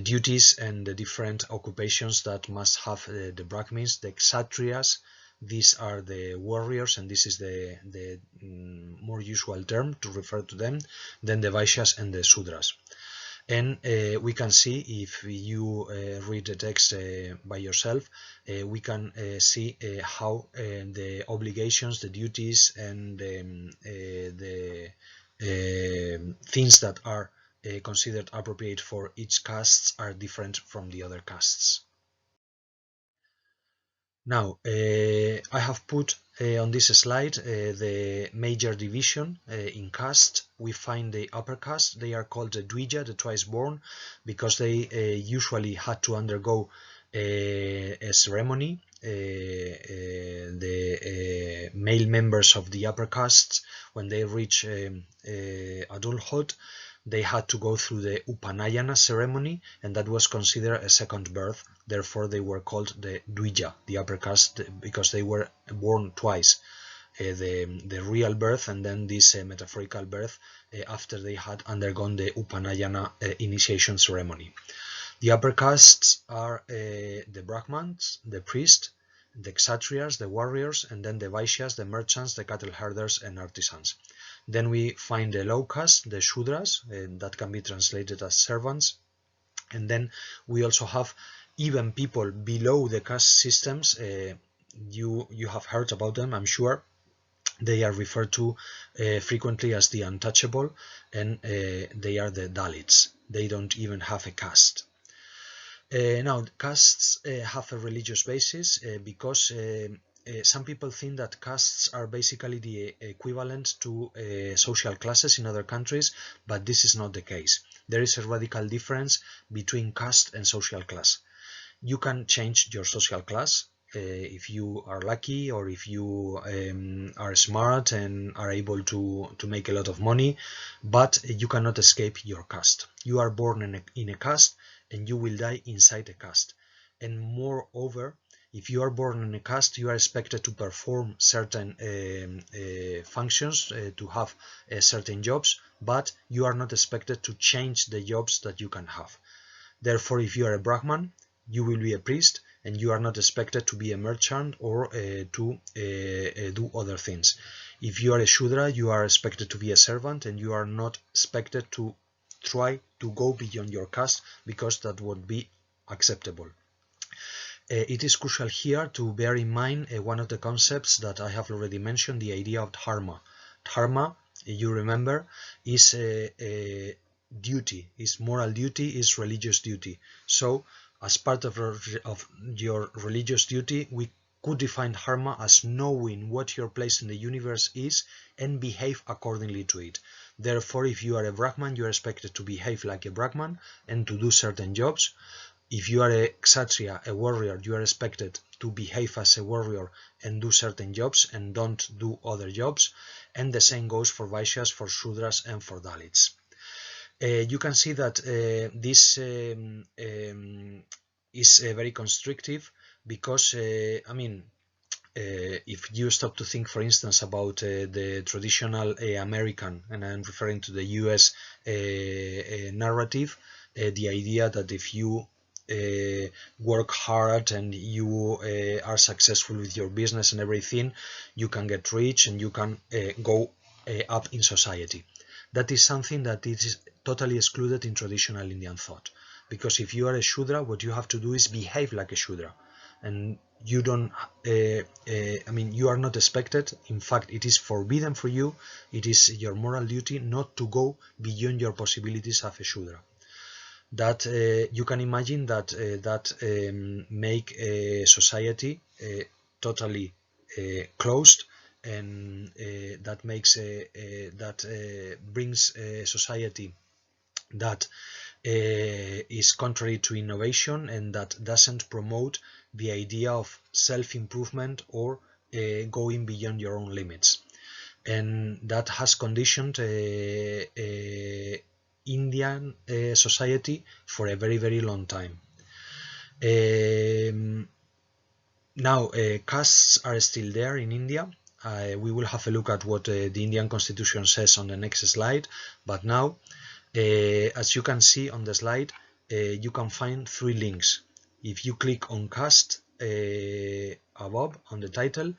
A: duties and the different occupations that must have the Brahmins, the Kshatriyas. These are the warriors, and this is the more usual term to refer to them, then the Vaishyas and the Sudras. And we can see, if you read the text by yourself, we can see how the obligations, the duties, and the things that are considered appropriate for each caste are different from the other castes. Now, I have put on this slide the major division in caste. We find the upper caste. They are called the Dvija, the twice born, because they usually had to undergo a ceremony. The male members of the upper castes, when they reach adulthood, they had to go through the Upanayana ceremony, and that was considered a second birth. Therefore, they were called the Dvija, the upper caste, because they were born twice. The real birth and then this metaphorical birth after they had undergone the Upanayana initiation ceremony. The upper castes are the Brahmans, the priests, the Kshatriyas, the warriors, and then the Vaishyas, the merchants, the cattle herders, and artisans. Then we find the low caste, the Shudras, that can be translated as servants. And then we also have even people below the caste systems. You have heard about them, I'm sure. They are referred to frequently as the untouchable, and they are the Dalits. They don't even have a caste. Now, castes have a religious basis because some people think that castes are basically the equivalent to social classes in other countries, but this is not the case. There is a radical difference between caste and social class. You can change your social class if you are lucky, or if you are smart and are able to make a lot of money, but you cannot escape your caste. You are born in a caste, and you will die inside a caste. And moreover, if you are born in a caste, you are expected to perform certain functions, to have certain jobs, but you are not expected to change the jobs that you can have. Therefore, if you are a Brahman, you will be a priest, and you are not expected to be a merchant or to do other things. If you are a Shudra, you are expected to be a servant, and you are not expected to try to go beyond your caste, because that would be acceptable. It is crucial here to bear in mind one of the concepts that I have already mentioned, the idea of dharma. Dharma, you remember, is a duty, is moral duty, is religious duty. So, as part of your religious duty, we could define dharma as knowing what your place in the universe is and behave accordingly to it. Therefore, if you are a Brahman, you are expected to behave like a Brahman and to do certain jobs. If you are a Kshatriya, a warrior, you are expected to behave as a warrior and do certain jobs and don't do other jobs. And the same goes for Vaishyas, for Shudras, and for Dalits. You can see that this is very constrictive, because, if you stop to think, for instance, about the traditional American, and I'm referring to the US narrative, the idea that if you work hard and you are successful with your business and everything, you can get rich and you can go up in society. That is something that is totally excluded in traditional Indian thought, because if you are a Shudra, what you have to do is behave like a Shudra, and you don't you are not expected, in fact it is forbidden for you, it is your moral duty not to go beyond your possibilities as a Shudra. That you can imagine that make a society totally closed, and that makes brings a society that is contrary to innovation, and that doesn't promote the idea of self-improvement or going beyond your own limits. And that has conditioned Indian society for a very, very long time. Now, castes are still there in India. We will have a look at what the Indian constitution says on the next slide, but now, as you can see on the slide, you can find 3 links. If you click on caste above on the title,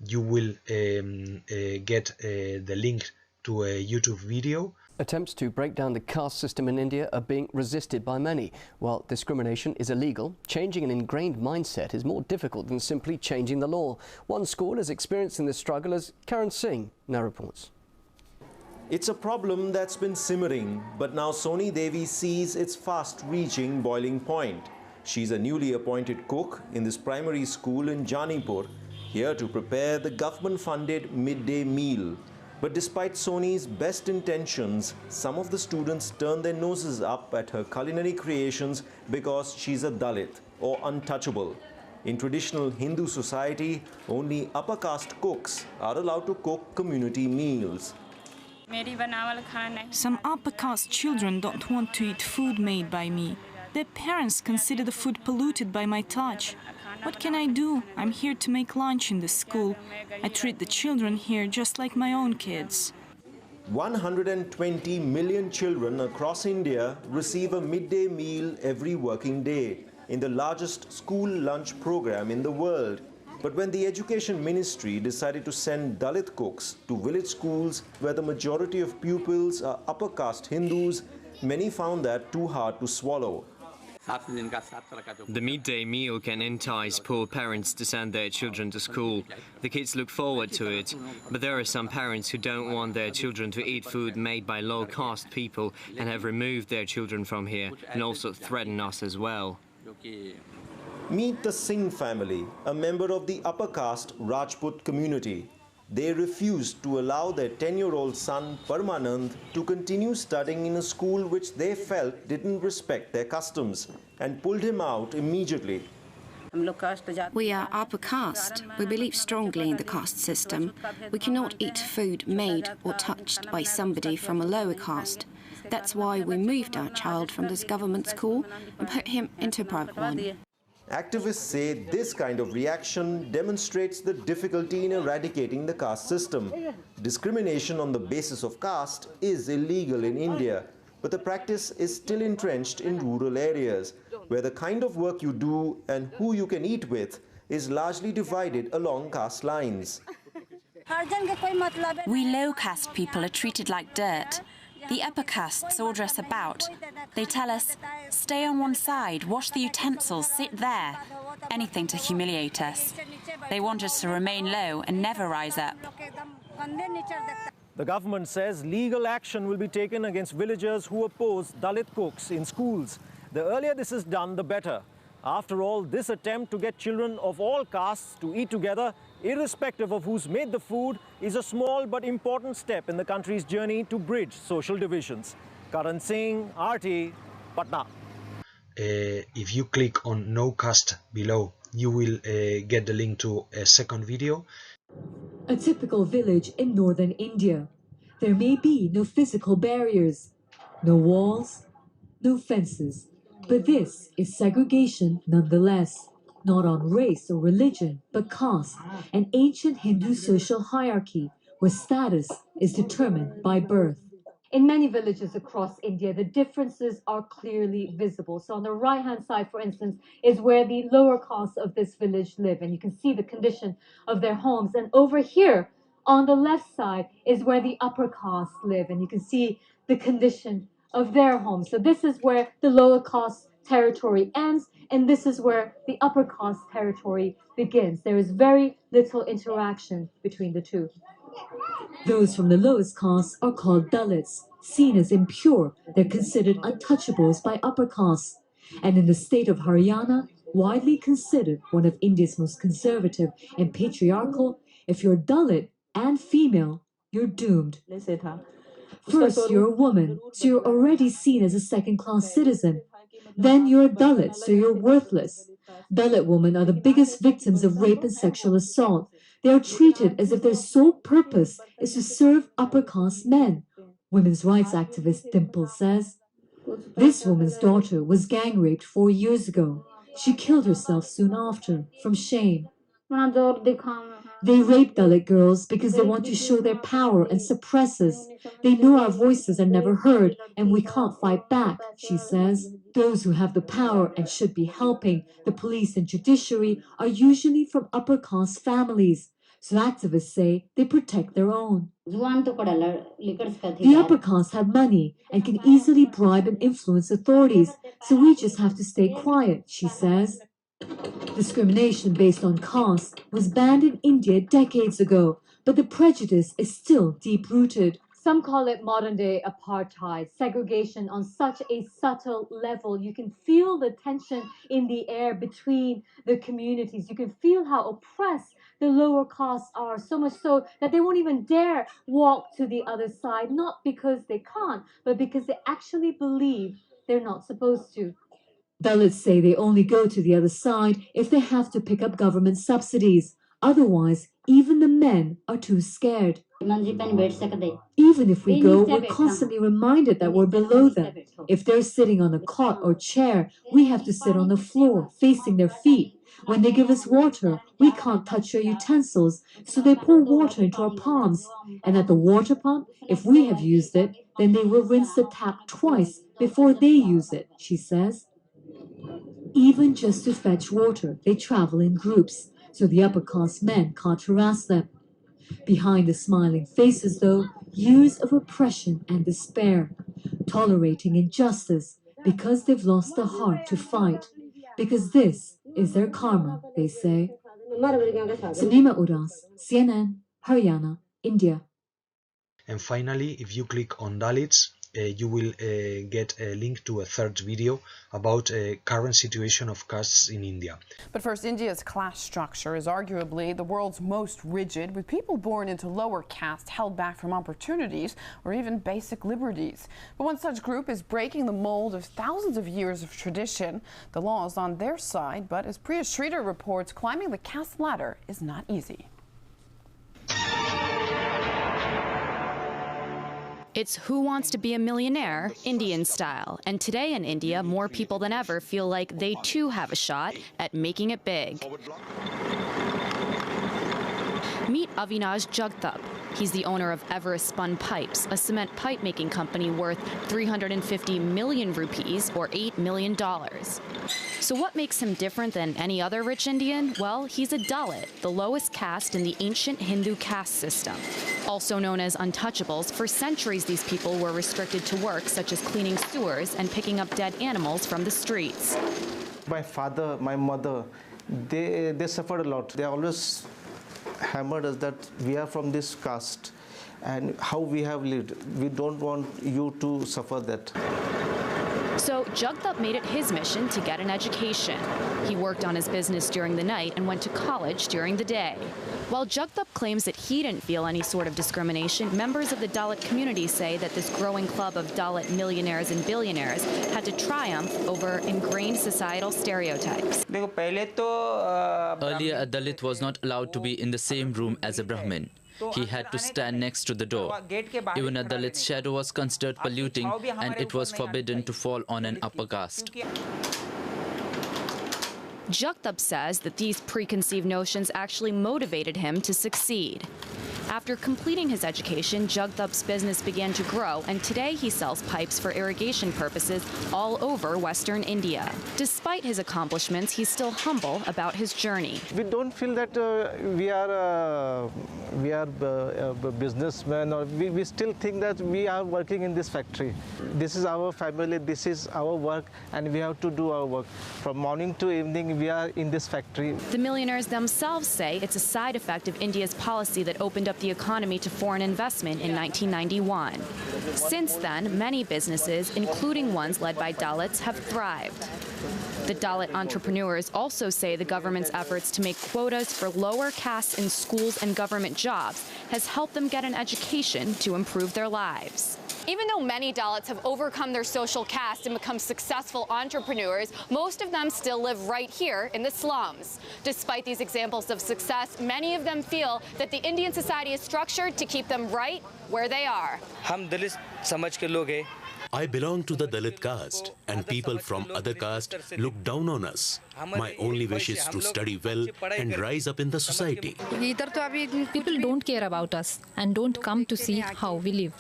A: you will get the link to a YouTube video.
B: Attempts to break down the caste system in India are being resisted by many. While discrimination is illegal, changing an ingrained mindset is more difficult than simply changing the law. One school is experiencing this struggle, as Karan Singh now reports.
C: It's a problem that's been simmering, but now Soni Devi sees its fast-reaching boiling point. She's a newly appointed cook in this primary school in Janipur, here to prepare the government-funded midday meal. But despite Soni's best intentions, some of the students turn their noses up at her culinary creations because she's a Dalit or untouchable. In traditional Hindu society, only upper caste cooks are allowed to cook community meals.
D: Some upper caste children don't want to eat food made by me. Their parents consider the food polluted by my touch. What can I do? I'm here to make lunch in the school. I treat the children here just like my own kids.
C: 120 million children across India receive a midday meal every working day in the largest school lunch program in the world. But when the Education Ministry decided to send Dalit cooks to village schools where the majority of pupils are upper caste Hindus, many found that too hard to swallow.
E: The midday meal can entice poor parents to send their children to school. The kids look forward to it, but there are some parents who don't want their children to eat food made by low-caste people and have removed their children from here and also threaten us as well.
C: Meet the Singh family, a member of the upper caste Rajput community. They refused to allow their 10-year-old son Parmanand to continue studying in a school which they felt didn't respect their customs and pulled him out immediately.
F: We are upper caste. We believe strongly in the caste system. We cannot eat food made or touched by somebody from a lower caste. That's why we moved our child from this government school and put him into a private one.
C: Activists say this kind of reaction demonstrates the difficulty in eradicating the caste system. Discrimination on the basis of caste is illegal in India, but the practice is still entrenched in rural areas, where the kind of work you do and who you can eat with is largely divided along caste lines.
G: We low caste people are treated like dirt. The upper castes order us about. They tell us, stay on one side, wash the utensils, sit there. Anything to humiliate us. They want us to remain low and never rise up.
H: The government says legal action will be taken against villagers who oppose Dalit cooks in schools. The earlier this is done, the better. After all, this attempt to get children of all castes to eat together, irrespective of who's made the food, is a small but important step in the country's journey to bridge social divisions. Karan Singh, RT, Patna.
A: If you click on No Caste below, you will get the link to a second video.
I: A typical village in northern India. There may be no physical barriers, no walls, no fences. But this is segregation nonetheless, not on race or religion, but caste, an ancient Hindu social hierarchy where status is determined by birth. In many villages across India, the differences are clearly visible. So on the right-hand side, for instance, is where the lower castes of this village live, and you can see the condition of their homes. And over here, on the left side, is where the upper castes live, and you can see the condition of their homes. So this is where the lower caste territory ends, and this is where the upper caste territory begins. There is very little interaction between the two. Those from the lowest castes are called Dalits. Seen as impure, they're considered untouchables by upper castes. And in the state of Haryana, widely considered one of India's most conservative and patriarchal, if you're Dalit and female, you're doomed. First, you're a woman, so you're already seen as a second-class citizen. Then you're a Dalit, so you're worthless. Dalit women are the biggest victims of rape and sexual assault. They are treated as if their sole purpose is to serve upper-caste men. Women's rights activist Dimple says, this woman's daughter was gang-raped 4 years ago. She killed herself soon after, from shame. They rape Dalit girls because they want to show their power and suppress us. They know our voices are never heard and we can't fight back, she says. Those who have the power and should be helping, the police and judiciary, are usually from upper caste families. So activists say they protect their own. The upper caste have money and can easily bribe and influence authorities, so we just have to stay quiet, she says. Discrimination based on caste was banned in India decades ago, but the prejudice is still deep-rooted. Some call it modern-day apartheid, segregation on such a subtle level. You can feel the tension in the air between the communities. You can feel how oppressed the lower castes are, so much so that they won't even dare walk to the other side, not because they can't, but because they actually believe they're not supposed to. Dalits say they only go to the other side if they have to pick up government subsidies. Otherwise, even the men are too scared. Even if we go, we're constantly reminded that we're below them. If they're sitting on a cot or chair, we have to sit on the floor, facing their feet. When they give us water, we can't touch your utensils, so they pour water into our palms. And at the water pump, if we have used it, then they will rinse the tap twice before they use it, she says. Even just to fetch water, they travel in groups, so the upper-caste men can't harass them. Behind the smiling faces, though, years of oppression and despair, tolerating injustice because they've lost the heart to fight, because this is their karma, they say. Sanima Uras, CNN, Haryana, India.
A: And finally, if you click on Dalits, you will get a link to a third video about current situation of castes in India.
J: But first, India's class structure is arguably the world's most rigid, with people born into lower castes held back from opportunities or even basic liberties. But one such group is breaking the mold of thousands of years of tradition. The law is on their side, but as Priya Sridhar reports, climbing the caste ladder is not easy.
K: It's Who Wants to Be a Millionaire, Indian style. And today in India, more people than ever feel like they too have a shot at making it big. Meet Avinash Jagtap. He's the owner of Everest Spun Pipes, a cement pipe-making company worth 350 million rupees, or $8 million. So what makes him different than any other rich Indian? Well, he's a Dalit, the lowest caste in the ancient Hindu caste system. Also known as untouchables, for centuries these people were restricted to work such as cleaning sewers and picking up dead animals from the streets.
L: My father, my mother, they suffered a lot. They always hammered us that we are from this caste and how we have lived. We don't want you to suffer that.
K: So Jagtap made it his mission to get an education. He worked on his business during the night and went to college during the day. While Jagtap claims that he didn't feel any sort of discrimination, members of the Dalit community say that this growing club of Dalit millionaires and billionaires had to triumph over ingrained societal stereotypes.
M: Earlier, a Dalit was not allowed to be in the same room as a Brahmin. He had to stand next to the door. Even a Dalit's shadow was considered polluting, and it was forbidden to fall on an upper caste.
K: Jagtap says that these preconceived notions actually motivated him to succeed. After completing his education, Jagtap's business began to grow, and today he sells pipes for irrigation purposes all over Western India. Despite his accomplishments, he's still humble about his journey.
L: We don't feel that we are businessmen, or we still think that we are working in this factory. This is our family, this is our work, and we have to do our work. From morning to evening, we are in this factory.
K: The millionaires themselves say it's a side effect of India's policy that opened up the economy to foreign investment in 1991. Since then, many businesses, including ones led by Dalits, have thrived. The Dalit entrepreneurs also say the government's efforts to make quotas for lower castes in schools and government jobs has helped them get an education to improve their lives.
N: Even though many Dalits have overcome their social caste and become successful entrepreneurs, most of them still live right here in the slums. Despite these examples of success, many of them feel that the Indian society is structured to keep them right where they are.
O: I belong to the Dalit caste, and people from other caste look down on us. My only wish is to study well and rise up in the society.
P: People don't care about us and don't come to see how we live.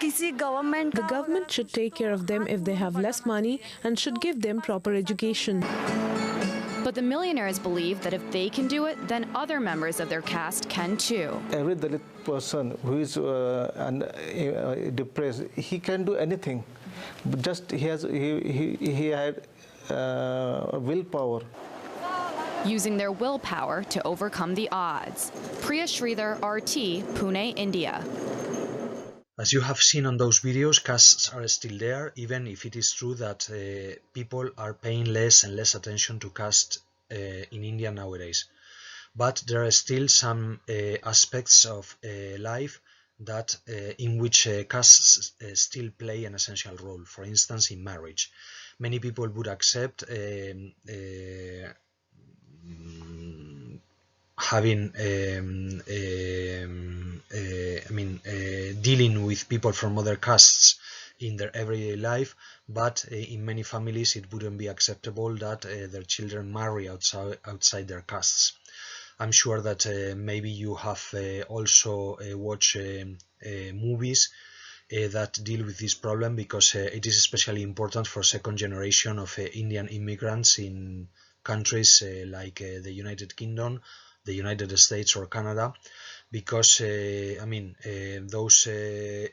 Q: The government should take care of them if they have less money and should give them proper education.
K: But the millionaires believe that if they can do it, then other members of their caste can too.
L: Every Dalit person who is depressed, he can do anything. Just he had willpower.
K: Using their willpower to overcome the odds. Priya Sridhar, RT, Pune, India.
A: As you have seen on those videos, castes are still there, even if it is true that people are paying less and less attention to caste in India nowadays. But there are still some aspects of life that in which castes still play an essential role. For instance, in marriage, many people would accept having dealing with people from other castes in their everyday life, but in many families it wouldn't be acceptable that their children marry outside their castes. I'm sure that maybe you have also watched movies that deal with this problem, because it is especially important for second generation of Indian immigrants in countries like the United Kingdom, the United States or Canada, because those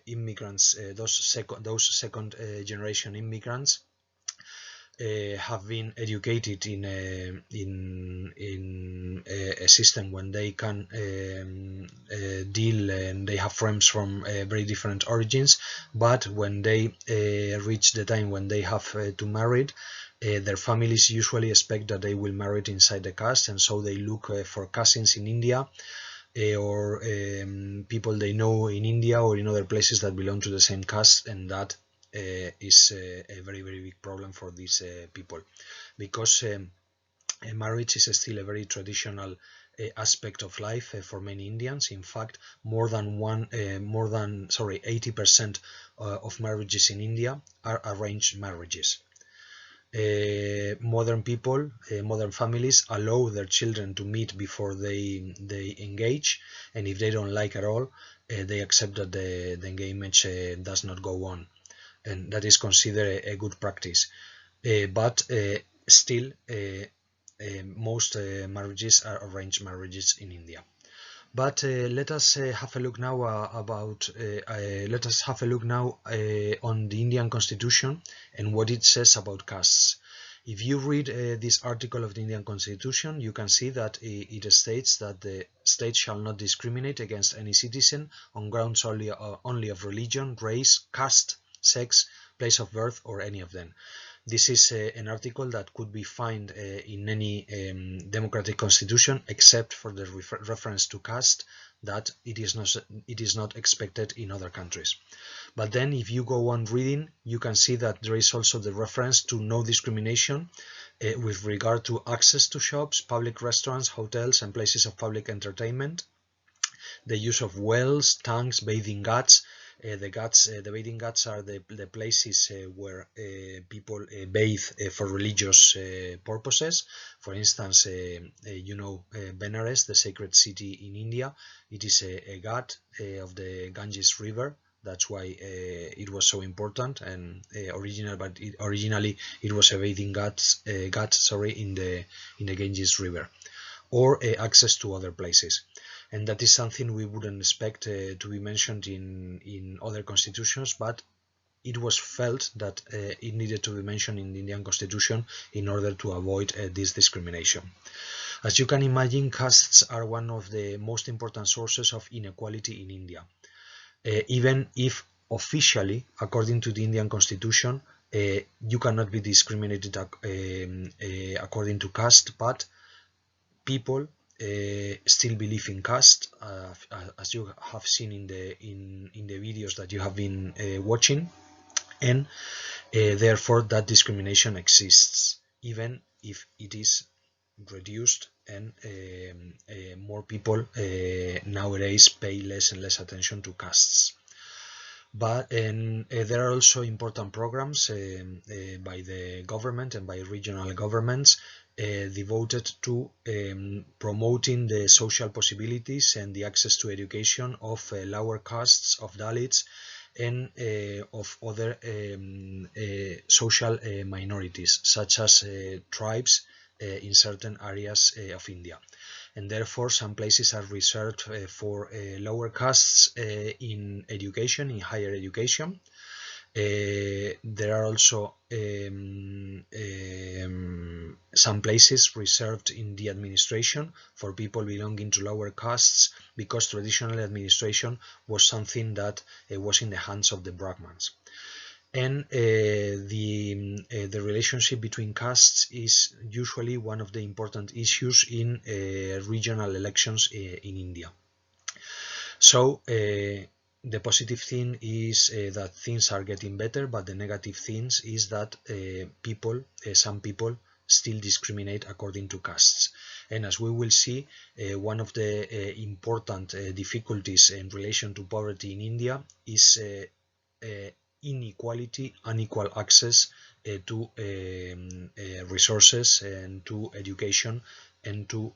A: immigrants, those second generation immigrants have been educated in a system when they can deal, and they have friends from very different origins, but when they reach the time when they have to marry, their families usually expect that they will marry inside the caste, and so they look for cousins in India or people they know in India or in other places that belong to the same caste, and that is a very big problem for these people, because marriage is still a very traditional aspect of life for many Indians. In fact, more than 80% of marriages in India are arranged marriages. Modern people, modern families allow their children to meet before they engage, and if they don't like at all, they accept that the engagement does not go on, and that is considered a good practice. But still, most marriages are arranged marriages in India. But let us have a look now on the Indian Constitution and what it says about castes. If you read this article of the Indian Constitution, you can see that it states that the state shall not discriminate against any citizen on grounds only of religion, race, caste, sex, place of birth, or any of them. This is an article that could be found in any democratic constitution, except for the reference to caste, that it is not expected in other countries. But then if you go on reading, you can see that there is also the reference to no discrimination with regard to access to shops, public restaurants, hotels, and places of public entertainment, the use of wells, tanks, bathing ghats. The bathing ghats are the places where people bathe for religious purposes. For instance, Benares, the sacred city in India, it is a ghat of the Ganges River. That's why it was so important and originally it was a bathing ghat in the Ganges River, or access to other places. And that is something we wouldn't expect to be mentioned in other constitutions, but it was felt that it needed to be mentioned in the Indian Constitution in order to avoid this discrimination. As you can imagine, castes are one of the most important sources of inequality in India. Even if officially, according to the Indian Constitution, you cannot be discriminated according to caste, but people still believe in caste, as you have seen in the videos that you have been watching, and therefore that discrimination exists, even if it is reduced and more people nowadays pay less and less attention to castes. But there are also important programs by the government and by regional governments devoted to promoting the social possibilities and the access to education of lower castes, of Dalits, and of other social minorities, such as tribes in certain areas of India. And therefore some places are reserved for lower castes in education, in higher education. There are also some places reserved in the administration for people belonging to lower castes, because traditional administration was something that was in the hands of the Brahmins. And the relationship between castes is usually one of the important issues in regional elections in India. So the positive thing is that things are getting better, but the negative thing is that some people still discriminate according to castes. And as we will see, one of the important difficulties in relation to poverty in India is inequality, unequal access to resources and to education and to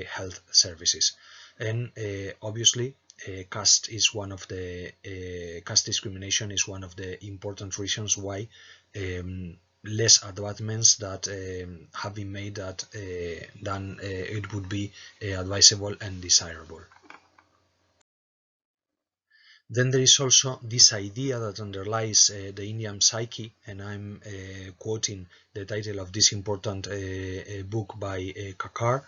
A: health services. And obviously, caste is one of the caste discrimination is one of the important reasons why less advancements that have been made than it would be advisable and desirable. Then there is also this idea that underlies the Indian psyche, and I'm quoting the title of this important book by Kakar.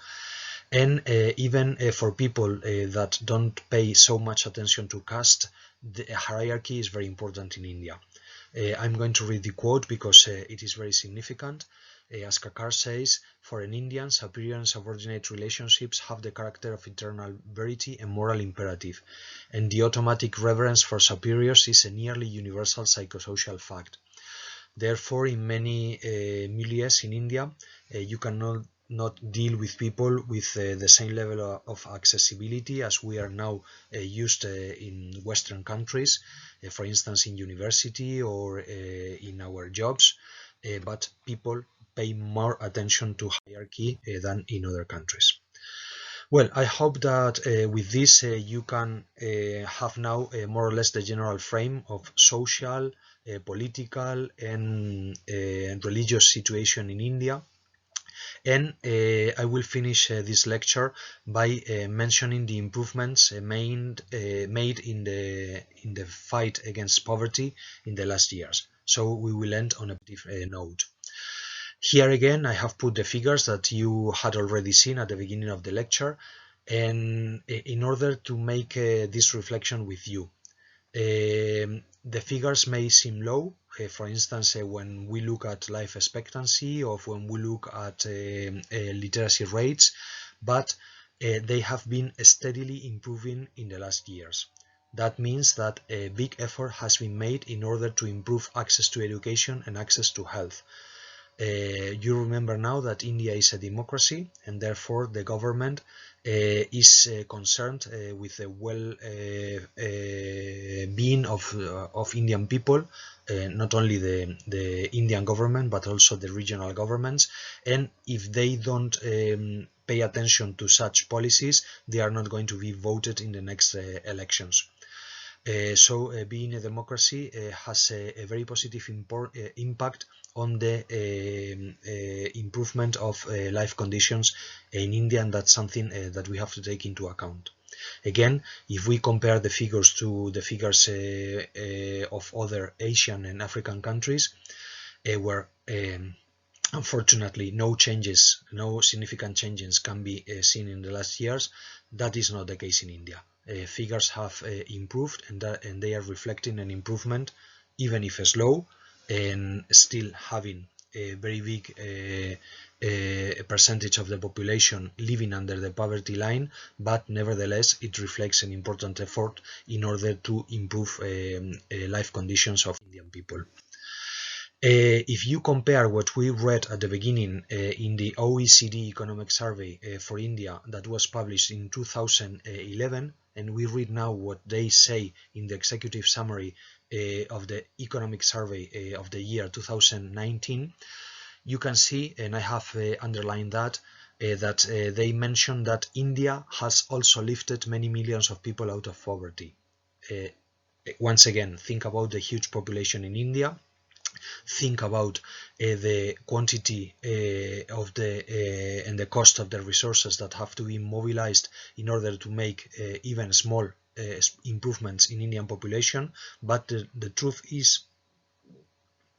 A: And even for people that don't pay so much attention to caste, the hierarchy is very important in India. I'm going to read the quote because it is very significant. As Kakar says, for an Indian, superior and subordinate relationships have the character of eternal verity and moral imperative, and the automatic reverence for superiors is a nearly universal psychosocial fact. Therefore, in many milieus in India, you cannot deal with people with the same level of accessibility as we are now used in Western countries, for instance in university or in our jobs, but people pay more attention to hierarchy than in other countries. Well, I hope that with this you can have now more or less the general frame of social, political and religious situation in India. And I will finish this lecture by mentioning the improvements made in the fight against poverty in the last years. So we will end on a positive note. Here again, I have put the figures that you had already seen at the beginning of the lecture, and in order to make this reflection with you. The figures may seem low, for instance, when we look at life expectancy or when we look at literacy rates, but they have been steadily improving in the last years. That means that a big effort has been made in order to improve access to education and access to health. You remember now that India is a democracy, and therefore the government is concerned with the well-being of Indian people, not only the Indian government but also the regional governments. And if they don't pay attention to such policies, they are not going to be voted in the next elections. So being a democracy has a very positive impact on the improvement of life conditions in India, and that's something that we have to take into account. Again, if we compare the figures to the figures of other Asian and African countries, where unfortunately no significant changes can be seen in the last years, that is not the case in India. Figures have improved, and they are reflecting an improvement, even if slow, and still having a very big percentage of the population living under the poverty line, but nevertheless it reflects an important effort in order to improve life conditions of Indian people. If you compare what we read at the beginning in the OECD economic survey for India that was published in 2011, and we read now what they say in the executive summary of the economic survey of the year 2019, you can see, and I have underlined that, that they mention that India has also lifted many millions of people out of poverty. Once again, think about the huge population in India. Think about the quantity of the and the cost of the resources that have to be mobilized in order to make even small improvements in Indian population. But the truth is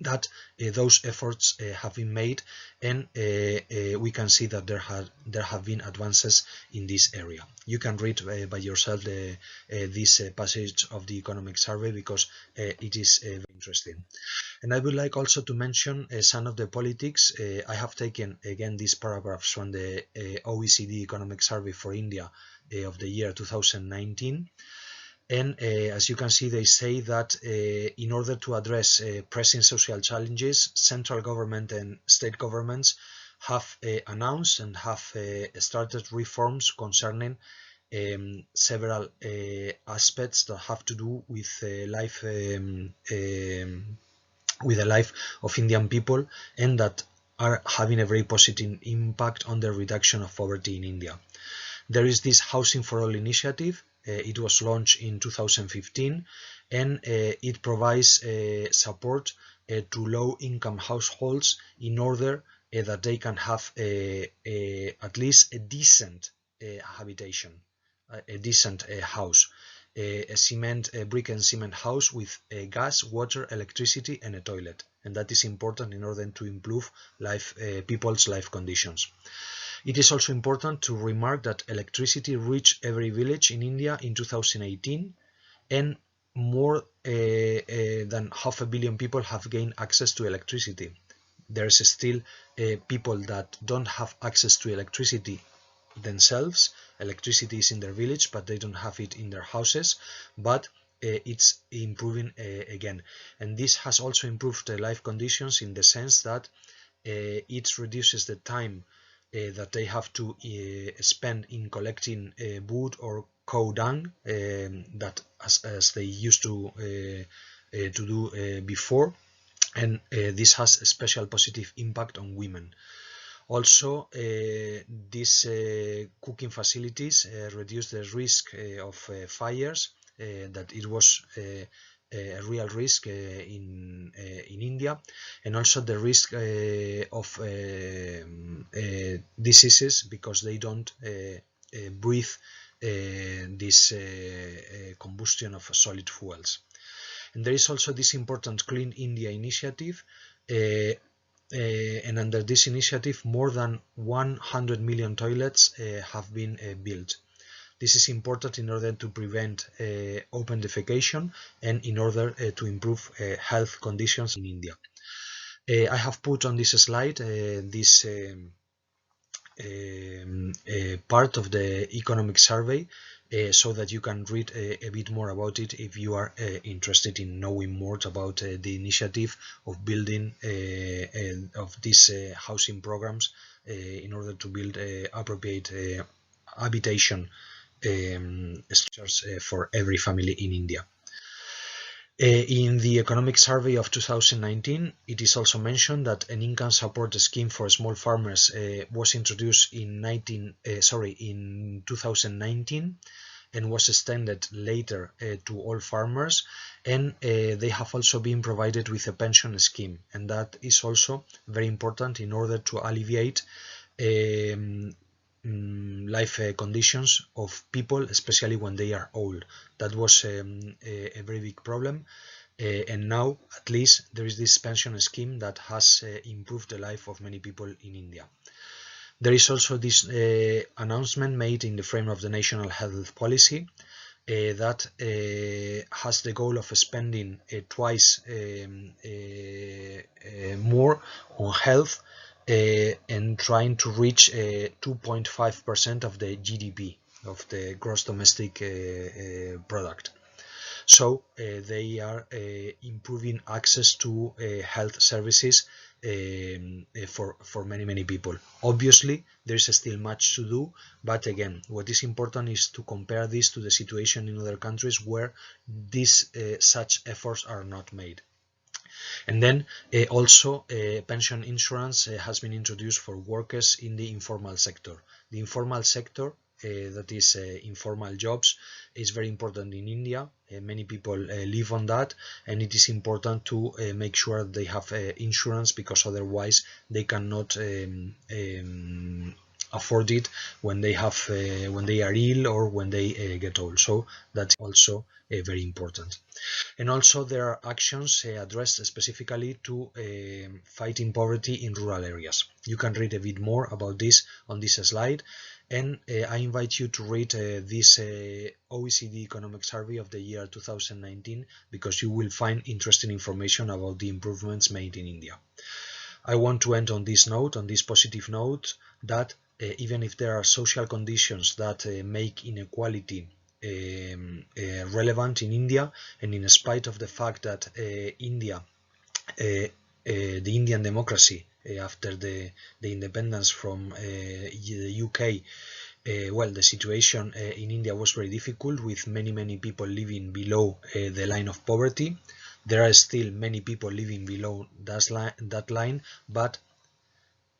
A: that those efforts have been made, and we can see that there have been advances in this area. You can read by yourself this passage of the economic survey because it is very interesting. And I would like also to mention some of the politics. I have taken again these paragraphs from the OECD economic survey for India of the year 2019. And as you can see, they say that in order to address pressing social challenges, central government and state governments have announced and have started reforms concerning several aspects that have to do with life with the life of Indian people, and that are having a very positive impact on the reduction of poverty in India. There is this Housing for All initiative. It was launched in 2015, and it provides support to low-income households in order that they can have at least a decent habitation, a decent house, a brick and cement house with gas, water, electricity, and a toilet. And that is important in order to improve people's life conditions. It is also important to remark that electricity reached every village in India in 2018, and more than 500 million people have gained access to electricity. There's still people that don't have access to electricity themselves. Electricity is in their village, but they don't have it in their houses, but it's improving again. And this has also improved the life conditions in the sense that it reduces the time that they have to spend in collecting wood or cow dung, that as they used to do before, and this has a special positive impact on women. Also, these cooking facilities reduce the risk of fires, that it was a real risk in India, and also the risk of diseases, because they don't breathe this combustion of solid fuels. And there is also this important Clean India initiative, and under this initiative more than 100 million toilets have been built. This is important in order to prevent open defecation and in order to improve health conditions in India. I have put on this slide this part of the economic survey, so that you can read a bit more about it if you are interested in knowing more about the initiative of building of these housing programs in order to build appropriate habitation structures for every family in India. In the economic survey of 2019, it is also mentioned that an income support scheme for small farmers was introduced in 2019 and was extended later to all farmers, and they have also been provided with a pension scheme, and that is also very important in order to alleviate life conditions of people, especially when they are old. That was a very big problem, and now at least there is this pension scheme that has improved the life of many people in India. There is also this announcement made in the frame of the National Health Policy that has the goal of spending twice more on health, and trying to reach 2.5% of the GDP, of the gross domestic product. So they are improving access to health services for many people. Obviously, there is still much to do, but again, what is important is to compare this to the situation in other countries where these such efforts are not made. And then also pension insurance has been introduced for workers in the informal sector. The informal sector, that is informal jobs, is very important in India. Many people live on that, and it is important to make sure they have insurance, because otherwise they cannot afford it when they have when they are ill or when they get old. So that's also very important. And also there are actions addressed specifically to fighting poverty in rural areas. You can read a bit more about this on this slide, and I invite you to read this OECD economic survey of the year 2019, because you will find interesting information about the improvements made in India. I want to end on this note, on this positive note, that even if there are social conditions that make inequality relevant in India, and in spite of the fact that India, the Indian democracy after the independence from the UK Well, the situation in India was very difficult, with many people living below the line of poverty. There are still many people living below that line, but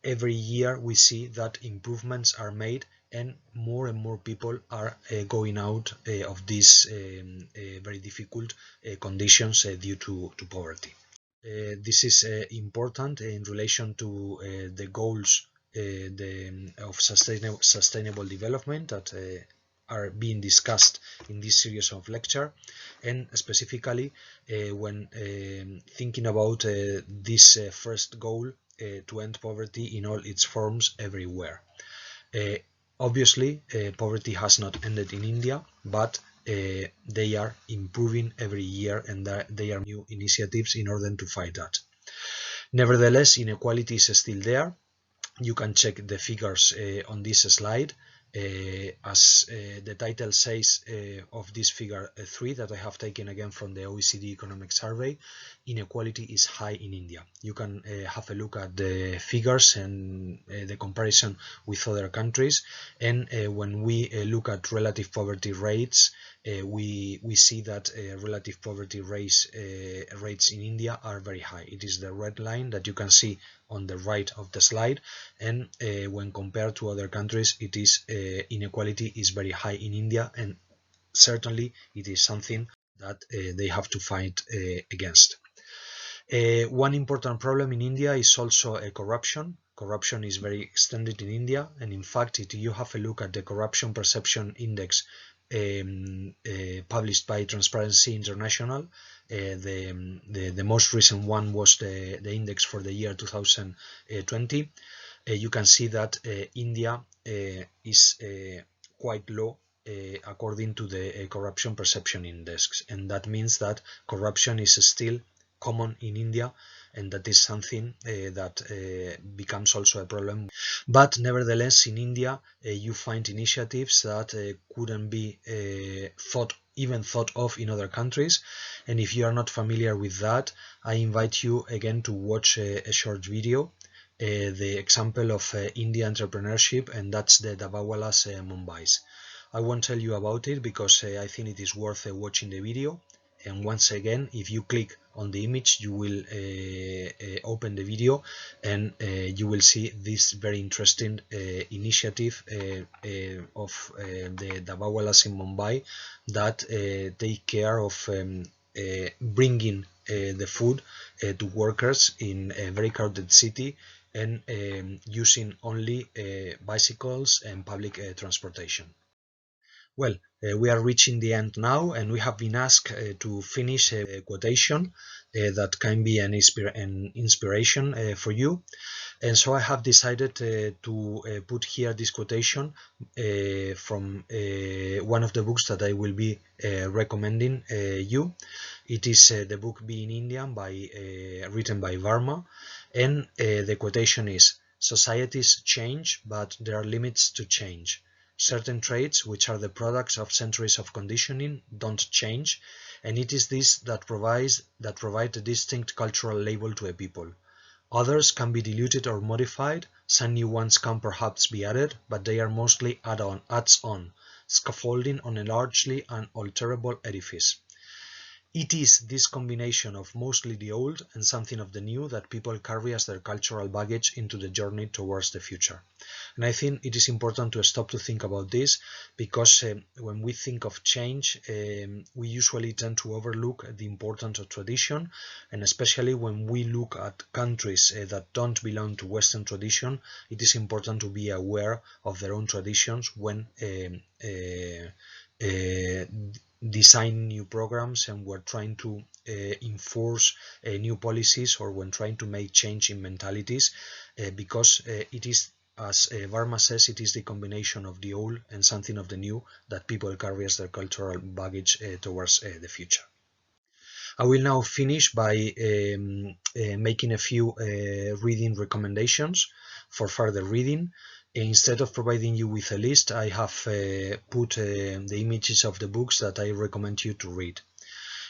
A: every year we see that improvements are made, and more people are going out of these very difficult conditions due to poverty. This is important in relation to the goals of sustainable development that are being discussed in this series of lecture, and specifically when thinking about this first goal, to end poverty in all its forms everywhere. Obviously, poverty has not ended in India, but they are improving every year, and there are new initiatives in order to fight that. Nevertheless, inequality is still there. You can check the figures on this slide. As the title says of this figure 3 that I have taken again from the OECD Economic Survey, inequality is high in India. You can have a look at the figures and the comparison with other countries, and when we look at relative poverty rates, we see that relative poverty rates in India are very high. It is the red line that you can see on the right of the slide, and when compared to other countries, it is inequality is very high in India, and certainly it is something that they have to fight against. One important problem in India is also corruption. Corruption is very extended in India, and in fact, if you have a look at the Corruption Perception Index published by Transparency International, the most recent one was the index for the year 2020. You can see that India is quite low according to the Corruption Perception Index, and that means that corruption is still common in India, and that is something that becomes also a problem. But nevertheless, in India you find initiatives that couldn't be thought of in other countries, and if you are not familiar with that, I invite you again to watch a short video, the example of India entrepreneurship, and that's the Dabawalas Mumbai's. I won't tell you about it because I think it is worth watching the video. And once again, if you click on the image, you will open the video, and you will see this very interesting initiative of the Dabawalas in Mumbai that take care of bringing the food to workers in a very crowded city, and using only bicycles and public transportation. Well, we are reaching the end now, and we have been asked to finish a quotation that can be an inspiration for you. And so I have decided to put here this quotation from one of the books that I will be recommending you. It is the book Being Indian, written by Varma, and the quotation is: "Societies change, but there are limits to change. Certain traits, which are the products of centuries of conditioning, don't change, and it is this that provide a distinct cultural label to a people. Others can be diluted or modified, some new ones can perhaps be added, but they are mostly adds-on, scaffolding on a largely unalterable edifice. It is this combination of mostly the old and something of the new that people carry as their cultural baggage into the journey towards the future." And I think it is important to stop to think about this, because when we think of change, we usually tend to overlook the importance of tradition, and especially when we look at countries that don't belong to Western tradition, it is important to be aware of their own traditions when design new programs, and we're trying to enforce new policies, or when trying to make change in mentalities, because it is, as Varma says, it is the combination of the old and something of the new that people carry as their cultural baggage towards the future. I will now finish by making a few reading recommendations for further reading. Instead of providing you with a list, I have put the images of the books that I recommend you to read.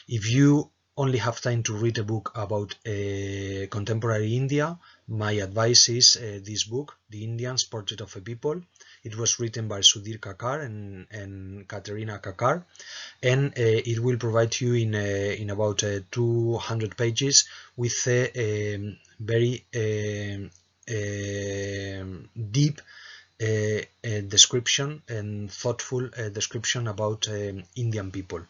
A: If you only have time to read a book about contemporary India, my advice is this book, The Indians, Portrait of a People. It was written by Sudhir Kakar and Katerina Kakar, and it will provide you in about 200 pages with a very deep description and thoughtful description about Indian people.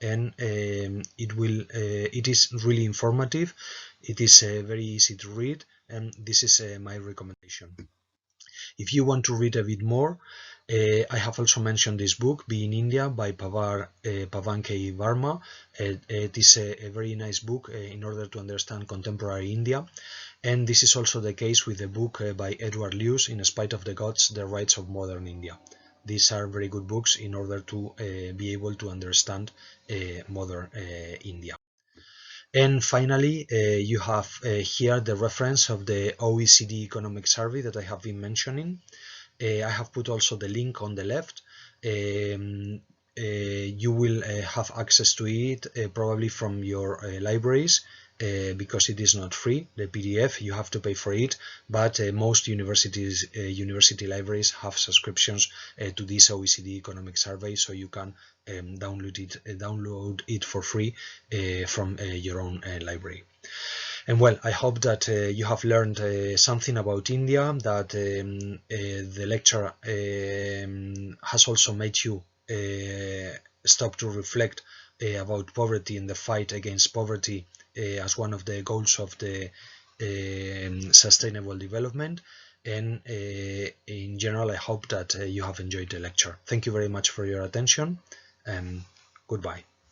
A: And it is really informative. It is very easy to read, and this is my recommendation. If you want to read a bit more, I have also mentioned this book, Being India, by Pavan K. Varma. It is a very nice book in order to understand contemporary India. And this is also the case with the book by Edward Lewis, In Spite of the Gods, The Rights of Modern India. These are very good books in order to be able to understand modern India. And finally, you have here the reference of the OECD Economic Survey that I have been mentioning. I have put also the link on the left. You will have access to it probably from your libraries. Because it is not free, the PDF, you have to pay for it, but most university libraries have subscriptions to this OECD Economic Survey, so you can download it for free from your own library. And well, I hope that you have learned something about India, that the lecture has also made you stop to reflect about poverty and the fight against poverty as one of the goals of the sustainable development. And in general, I hope that you have enjoyed the lecture. Thank you very much for your attention, and goodbye.